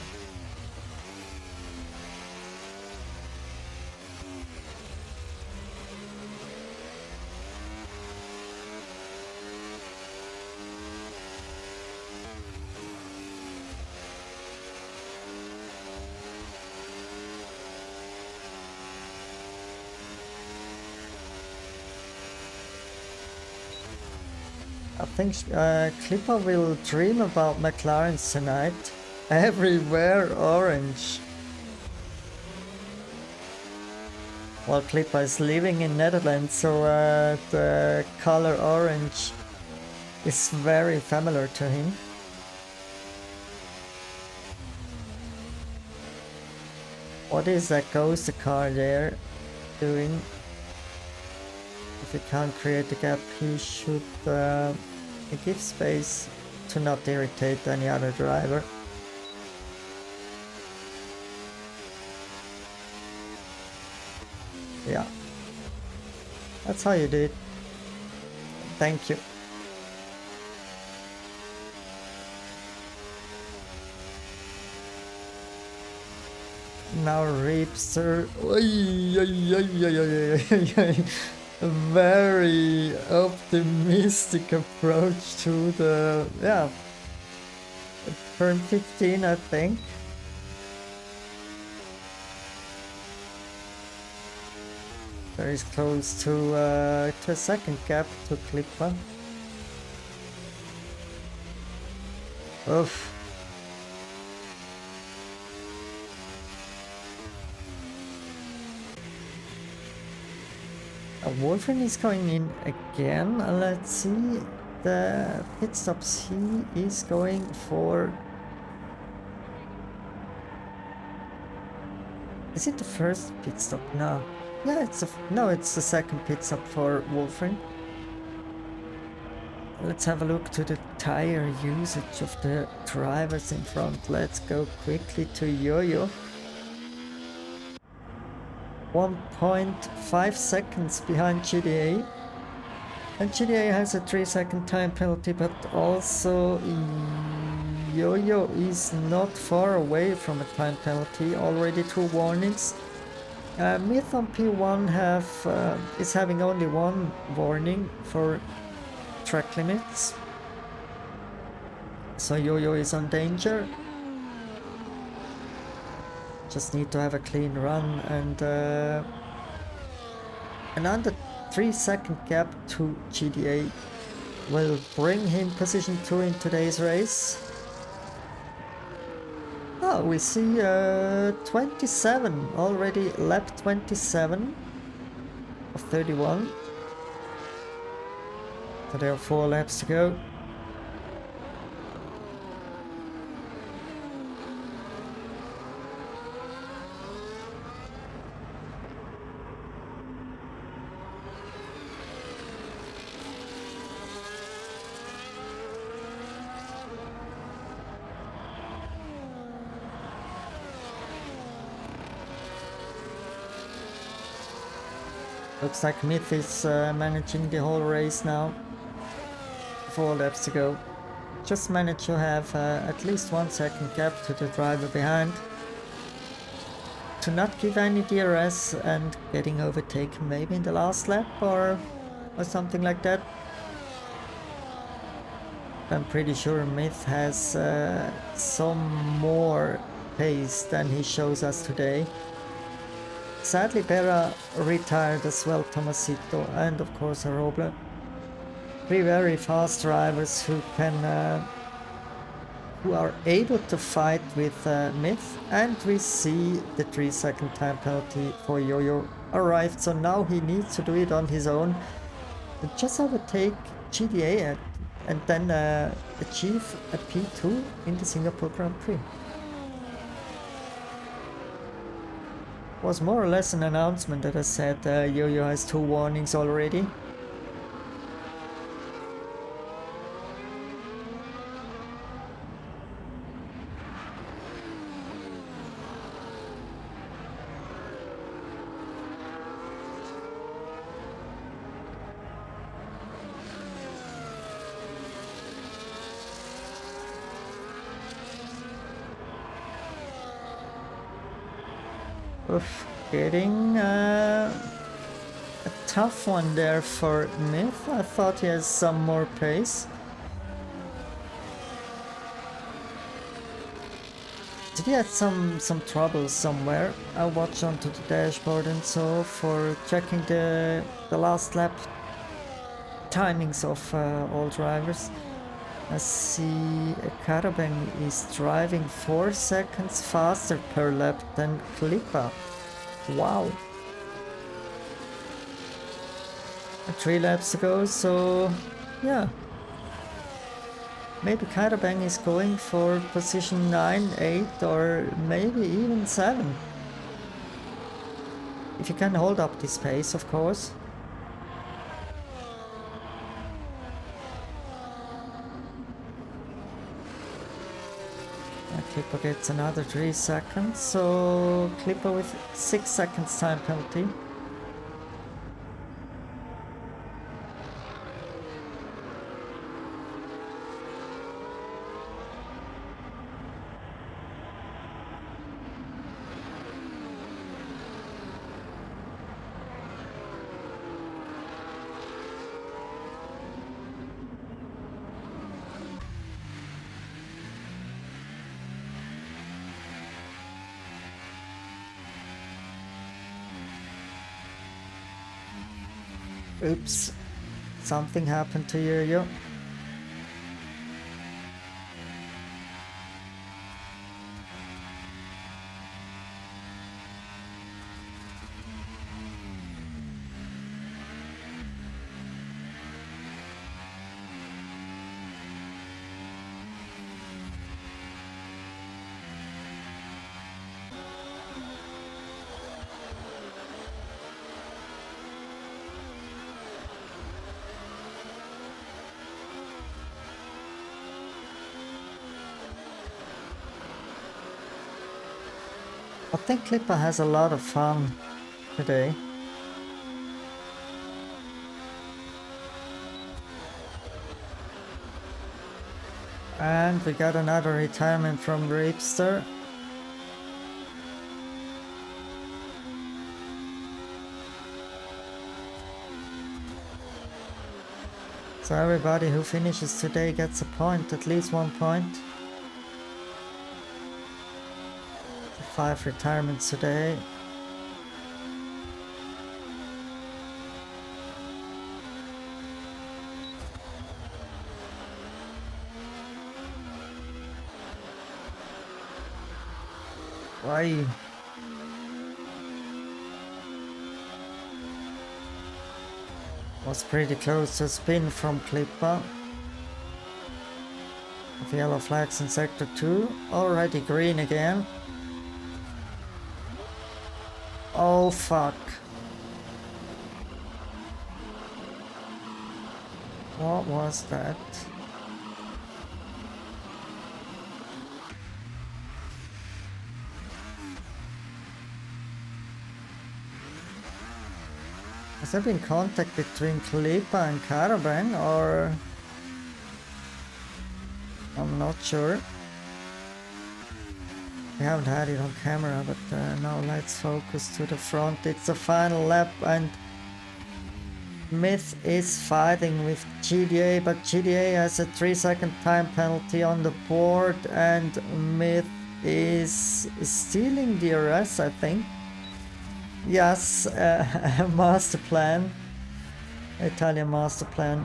I think Clipper will dream about McLarens tonight. Everywhere orange. Well, Clipper is living in Netherlands, so the color orange is very familiar to him. What is that ghost car there doing? If he can't create a gap, he should give space to not irritate any other driver. Yeah, that's how you do it. Thank you. Now Reapster. Very optimistic approach to the, yeah, turn 15, I think. Very close to a second gap to Clipper. Oof. Wolfram is going in again. Let's see the pit stops he is going for. Is it the first pit stop? No. Yeah, it's the second pit stop for Wolfram. Let's have a look to the tire usage of the drivers in front. Let's go quickly to Yo-Yo. 1.5 seconds behind GDA. And GDA has a 3-second time penalty, but also Yo-Yo is not far away from a time penalty. Already 2 warnings. Myth on P1 is having only 1 warning for track limits. So Yo-Yo is on danger. Just need to have a clean run, and an under 3-second gap to GDA will bring him position 2 in today's race. Oh, we see 27 already, lap 27 of 31. So there are 4 laps to go. Looks like Myth is managing the whole race now. 4 laps to go. Just managed to have at least 1 second gap to the driver behind. To not give any DRS and getting overtaken maybe in the last lap or something like that. I'm pretty sure Myth has some more pace than he shows us today. Sadly, Berra retired as well, Tomasito, and of course Roble. 3 very fast drivers who are able to fight with Myth, and we see the 3-second time penalty for Yo-Yo arrived, so now he needs to do it on his own. Just overtake GDA and then achieve a P2 in the Singapore Grand Prix. Was more or less an announcement that I said Yo-Yo has 2 warnings already. Oof, getting a tough one there for Myth. I thought he has some more pace. Did he have some trouble somewhere? I'll watch onto the dashboard and so for checking the last lap timings of all drivers. I see Karabeng is driving 4 seconds faster per lap than Klippa. Wow. 3 laps to go, so yeah. Maybe Karabeng is going for position 9, 8 or maybe even 7. If you can hold up this pace, of course. Clipper gets another 3 seconds, so Clipper with 6 seconds time penalty. Oops, something happened to Yo-Yo. I think Clipper has a lot of fun today. And we got another retirement from Ripster. So everybody who finishes today gets a point, at least 1 point. 5 retirements today. Why? Was pretty close to spin from Clipper. With yellow flags in sector 2. Already green again. Oh fuck. What was that? Has there been contact between Clipper and Caravan, or... I'm not sure. We haven't had it on camera, but now let's focus to the front. It's the final lap and Myth is fighting with GDA, but GDA has a 3-second time penalty on the board and Myth is stealing DRS, I think. Yes, master plan. Italian master plan.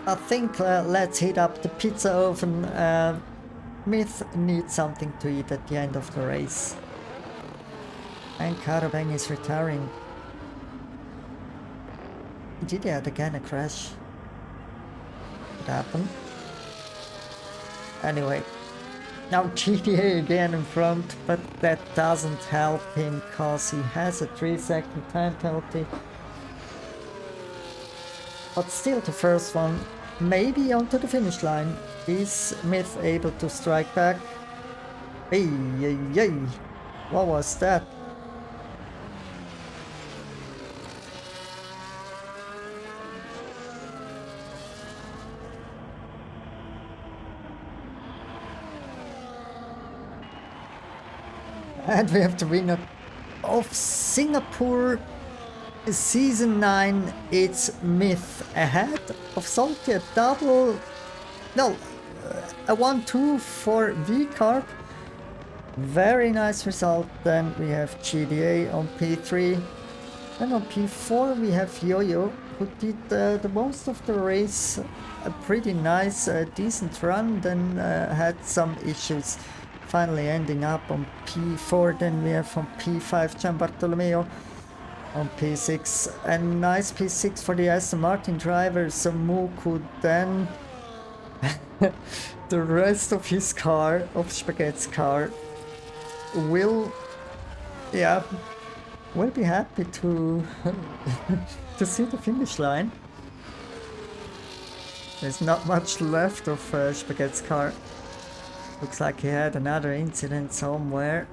I think let's heat up the pizza oven. Myth needs something to eat at the end of the race. And Karabang is retiring. Did he have again a crash? What happened? Anyway, now GTA again in front, but that doesn't help him cause he has a 3-second time penalty. But still the first one, maybe onto the finish line. Is Myth able to strike back? Hey, hey, hey. What was that? And we have the winner of Singapore Season 9, it's Myth ahead of Zsolti, a double, no, a 1-2 for V-Carb. Very nice result. Then we have GDA on P3. Then on P4 we have Yo-Yo, who did the most of the race, a pretty nice, decent run, then had some issues, finally ending up on P4. Then we have on P5 Gian Bartolomeo. On P6, a nice P6 for the Aston Martin driver Samuku. Then the rest of his car, of Spaghet's car, will be happy to to see the finish line. There's not much left of Spaghet's car. Looks like he had another incident somewhere.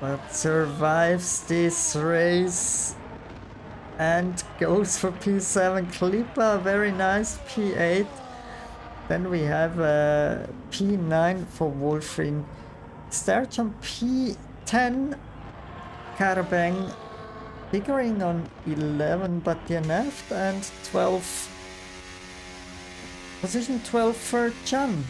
But survives this race and goes for P7. Clipper, very nice P8. Then we have P9 for Wolfrin. Starts on P10. Karabang figuring on 11, but DNF, and 12. Position 12 for Chan.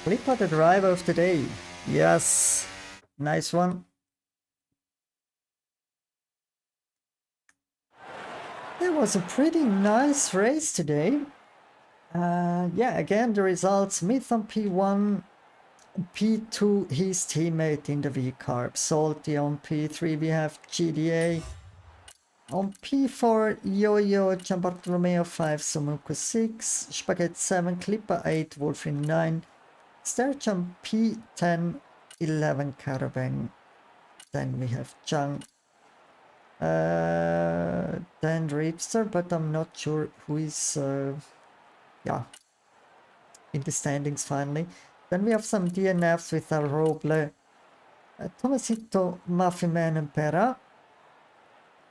Clipper the driver of the day. Yes, nice one. It was a pretty nice race today. Yeah, again the results. Myth on P1, P2 his teammate in the V-Carb. Zsolti on P3 we have GDA. On P4 Yo-Yo, Gian Bartolomeo 5, Samuku 6, Spaghet 7, Clipper 8, Wolfrin 9. Starch on P10 11 Caravan. Then we have Chang. Then Reapster, but I'm not sure who is yeah, in the standings finally. Then we have some DNFs with Roble, Tomasito, Maffiman and Pera.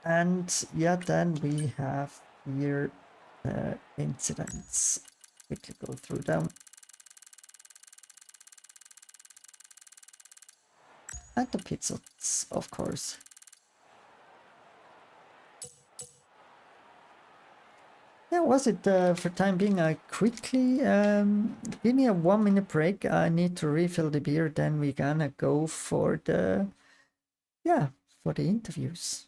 And yeah, then we have here incidents. Quickly go through them. And the pizzas, of course. Yeah, was it for time being? I quickly give me a 1 minute break. I need to refill the beer. Then we're gonna go for the for the interviews.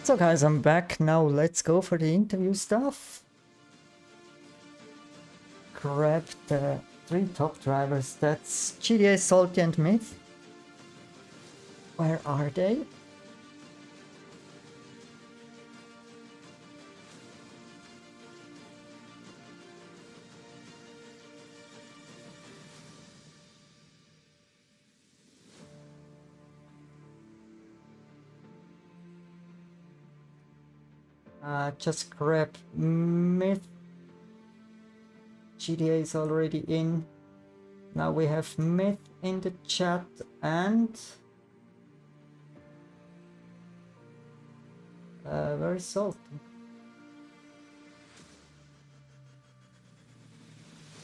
So guys, I'm back now. Let's go for the interview stuff. Grab the 3 top drivers. That's GDA, Zsolti and Myth. Where are they? Just grab Myth. GDA is already in. Now we have Myth in the chat and where is Zsolti?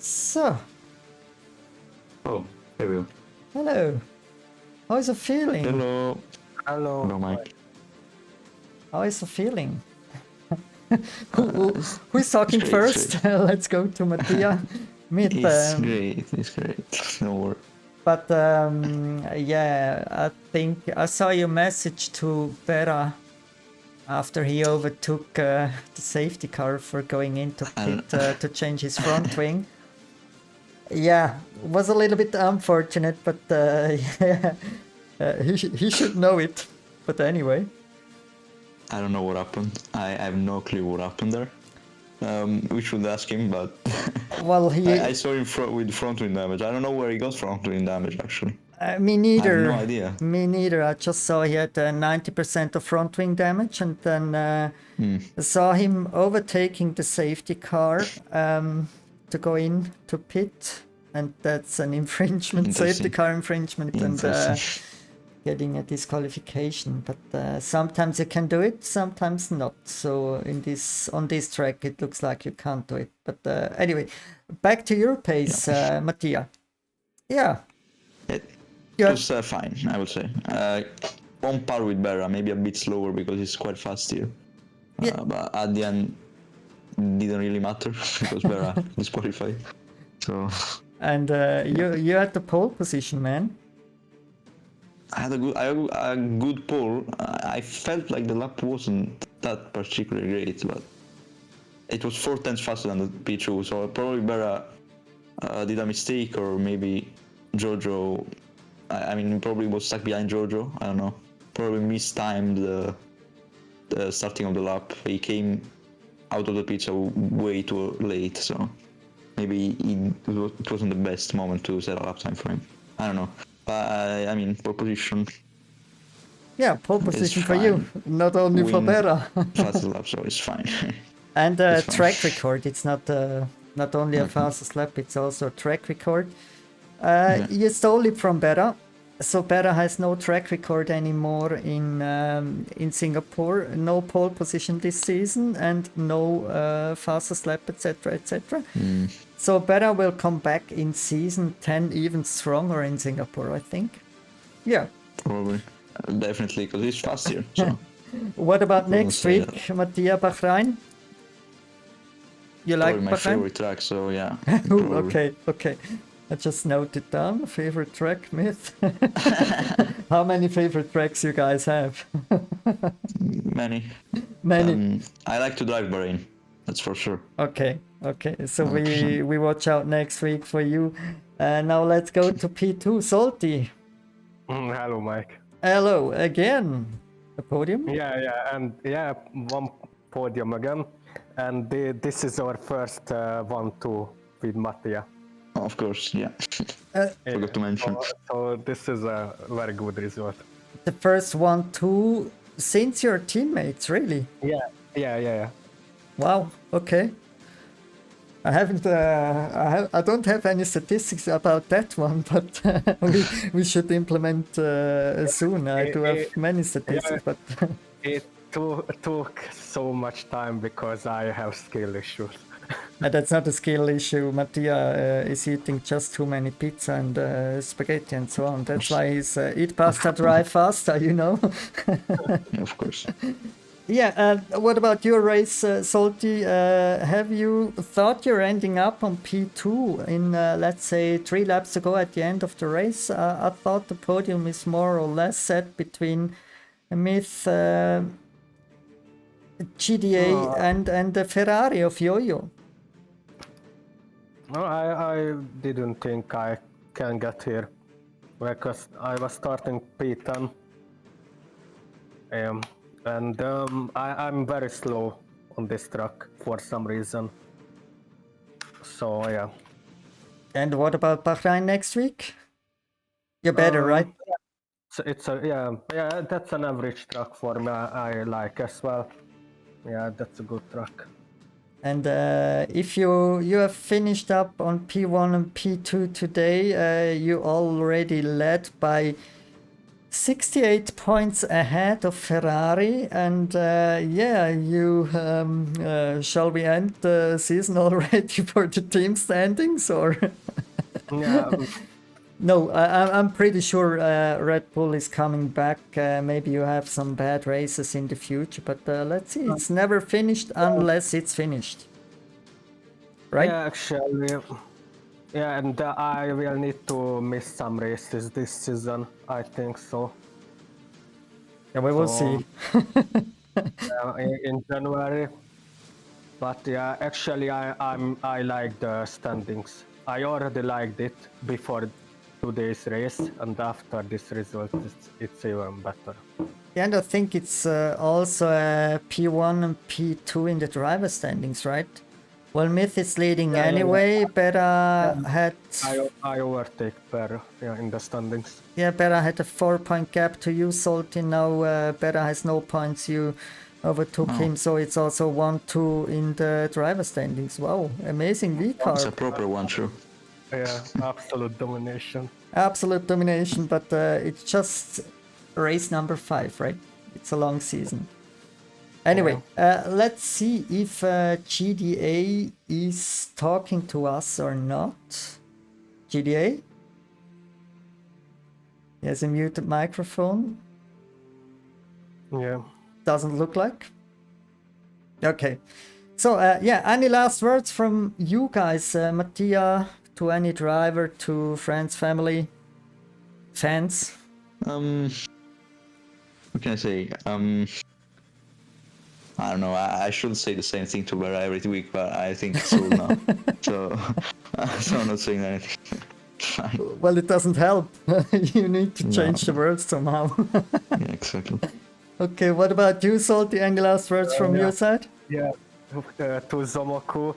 So. Oh, there we go. Hello. How's it feeling? Hello. Hello. Hello, Mike. How is the feeling? Who's talking Great, first? Let's go to Mattia. It's great. It's great. No worries. But yeah, I think I saw your message to Pera after he overtook the safety car for going into pit to change his front wing. Yeah, was a little bit unfortunate, but yeah, he should know it. But anyway. I don't know what happened. I have no clue what happened there. We should ask him, but well, I saw him with front wing damage. I don't know where he got front wing damage actually. Me neither. I have no idea. Me neither. I just saw he had 90% of front wing damage, and then saw him overtaking the safety car to go in to pit, and that's an infringement, safety car infringement, and getting a disqualification. But sometimes you can do it, sometimes not. So on this track, it looks like you can't do it. But anyway, back to your pace, Mattia. Yeah. It was fine, I would say. On par with Berra, maybe a bit slower because he's quite fast here. But at the end, didn't really matter because Berra disqualified. So. And you had the pole position, man. I had a good pole. I felt like the lap wasn't that particularly great, but it was 4 tenths faster than the P2, so probably Berra did a mistake, or maybe Jojo. I mean, probably was stuck behind Jojo. I don't know. Probably mistimed the starting of the lap. He came out of the pizza way too late, so maybe it wasn't the best moment to set a lap time for him. I don't know. But I mean, pole position. Yeah, pole position for you, not only for Bera. Fastest lap, so it's fine. And It's fine. track record. It's not only a fastest lap, it's also a track record. You stole it from Bera. So Bera has no track record anymore in Singapore. No pole position this season and no fastest lap, etc., etc. So Bera will come back in season 10 even stronger in Singapore, I think. Yeah. Probably. Definitely, because it's faster. So. What about next week, Mattia, Bahrain? You like Probably my Bahrain? favorite track, so yeah. Ooh, okay. I just noted down favorite track myth. How many favorite tracks you guys have? Many. I like to drive Bahrain, that's for sure. Okay. So we watch out next week for you. Now let's go to P2. Zsolti. Hello, Mike. Hello again. The podium? Yeah, one podium again. And this is our first 1-2 with Mattia. Of course, yeah. Forgot to mention. So this is a very good result. The first 1-2 since your teammates, really? Yeah. Wow. Okay. I haven't. I don't have any statistics about that one, but we should implement soon. I do have many statistics, but it took so much time because I have skill issues. That's not a skill issue. Mattia is eating just too many pizza and spaghetti and so on. That's why he's eat pasta, drive faster. Yeah, of course. Yeah, what about your race, Zsolti? Have you thought you're ending up on P2 in, let's say, 3 laps to go at the end of the race? I thought the podium is more or less set between Myth, GDA and the Ferrari of Yo-Yo. No, I didn't think I can get here because I was starting P10. And I'm very slow on this track for some reason. So yeah. And what about Bahrain next week? You're better, right? It's that's an average track for me. I like as well. Yeah, that's a good track. And if you have finished up on P1 and P2 today, you already led by 68 points ahead of Ferrari, and you shall we end the season already for the team standings, or? Yeah. No, I'm pretty sure Red Bull is coming back. Maybe you have some bad races in the future, but let's see. It's never finished unless it's finished, right? Yeah, actually. Yeah, and I will need to miss some races this season, I think so. Yeah, we will see. In January. But yeah, actually I like the standings. I already liked it before today's race, and after this result it's even better. Yeah, and I think it's also P1 and P2 in the driver standings, right? Well, Myth is leading anyway. Bera had... I overtake Bera in the standings. Yeah, Bera had a 4-point gap to you, Zsolti. Now Bera has no points. You overtook him, so it's also 1-2 in the driver standings. Wow, amazing V-car. It's a proper one, true. Yeah, absolute domination. Absolute domination, but it's just race number 5, right? It's a long season. Anyway, let's see if GDA is talking to us or not. GDA? He has a muted microphone. Yeah. Doesn't look like. Okay. So, any last words from you guys? Mattia, to any driver, to friends, family, fans? What can I say? I don't know. I should say the same thing to Vera every week, but I think it's all now. So I'm not saying anything. Fine. Well, it doesn't help. You need to change the words somehow. Yeah, exactly. Okay, what about you, Zsolti? Any last words from your side? Yeah, to Zomoku,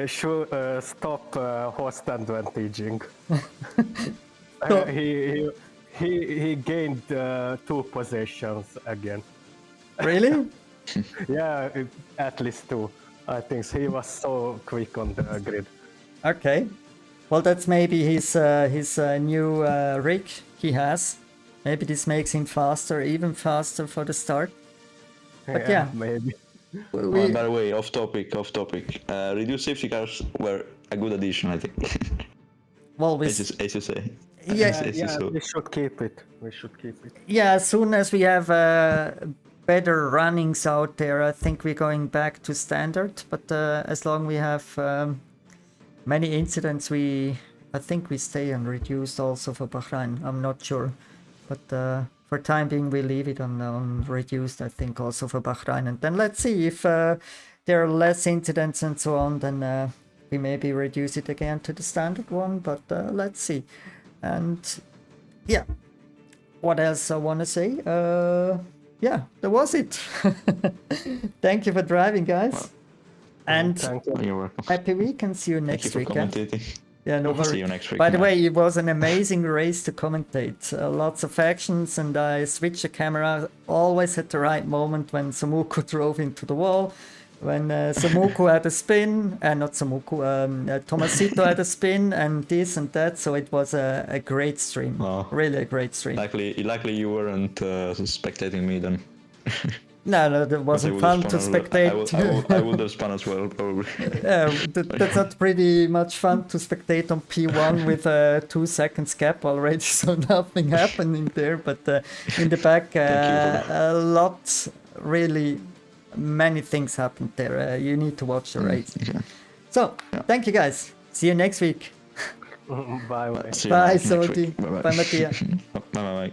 should stop host advantaging. So- He gained 2 possessions again. Really? Yeah, at least 2. I think he was so quick on the grid. Okay. Well, that's maybe his new rig he has. Maybe this makes him faster, even faster for the start. But yeah. Maybe. By the way, off topic. Reduced safety cars were a good addition, I think. Well, we as you say. Yeah, As you Yeah, saw. we should keep it. We should keep it. yeah, as soon as we have better runnings out there, I think we're going back to standard. But as long we have many incidents, I think we stay on reduced also for Bahrain. I'm not sure, but for time being we leave it on reduced. I think also for Bahrain, and then let's see if there are less incidents and so on. Then we maybe reduce it again to the standard one. But let's see. And yeah, what else I want to say? Yeah, that was it. Thank you for driving, guys. And Thank you. You're welcome. happy week and see you Thank you next for week. Yeah? commentating. Yeah, no See worries. you next week. By the man. way, it was an amazing race to commentate. Lots of actions, and I switched the camera always at the right moment when Samuku drove into the wall. When Samuku had a spin, not Samuku, Tomasito had a spin, and this and that. So it was a great stream. Wow. Really a great stream. Likely you weren't spectating me then. No, that wasn't fun to spectate. I would have spun as well, probably. Yeah, that's not pretty much fun to spectate on P1 with a 2 seconds gap already, so nothing happening there. But in the back, a lot, really, many things happened there. You need to watch the race. Okay. So, thank you guys. See you next week. Bye. See you Bye, next week. Zsolti. Bye-bye. Bye, Mattia. Bye.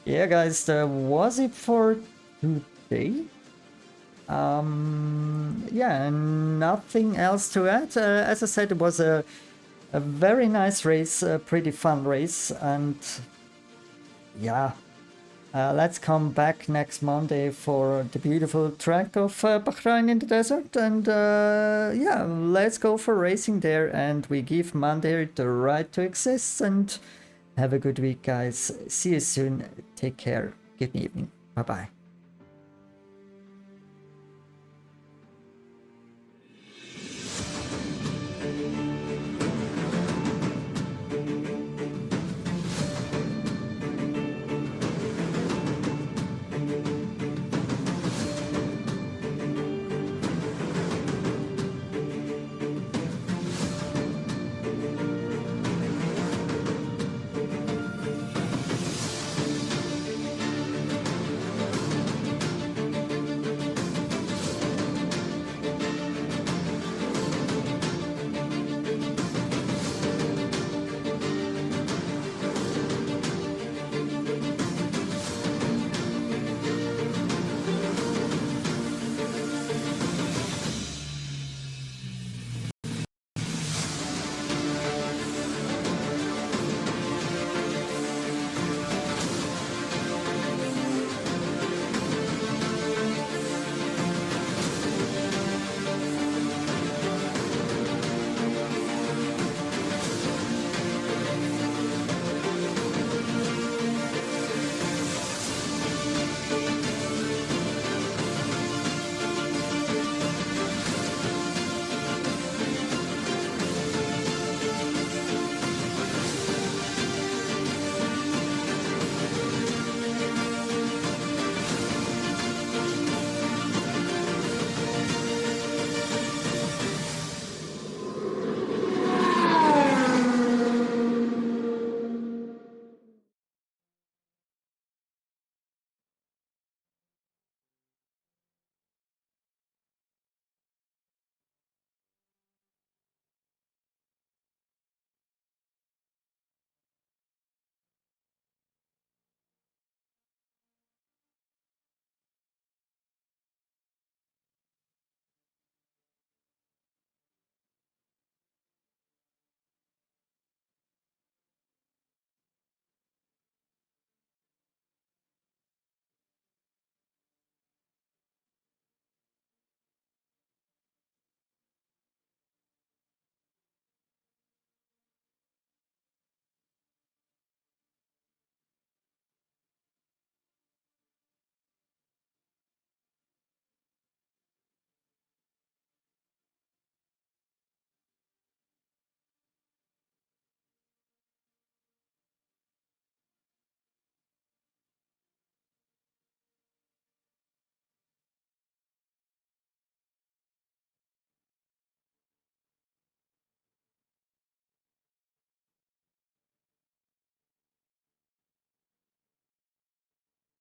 Yeah, guys, that was it for today. Yeah, nothing else to add. As I said, it was a very nice race, a pretty fun race, and yeah, let's come back next Monday for the beautiful track of Bahrain in the desert, and yeah, let's go for racing there, and we give Monday the right to exist, and have a good week, guys. See you soon. Take care. Good evening. Bye-bye.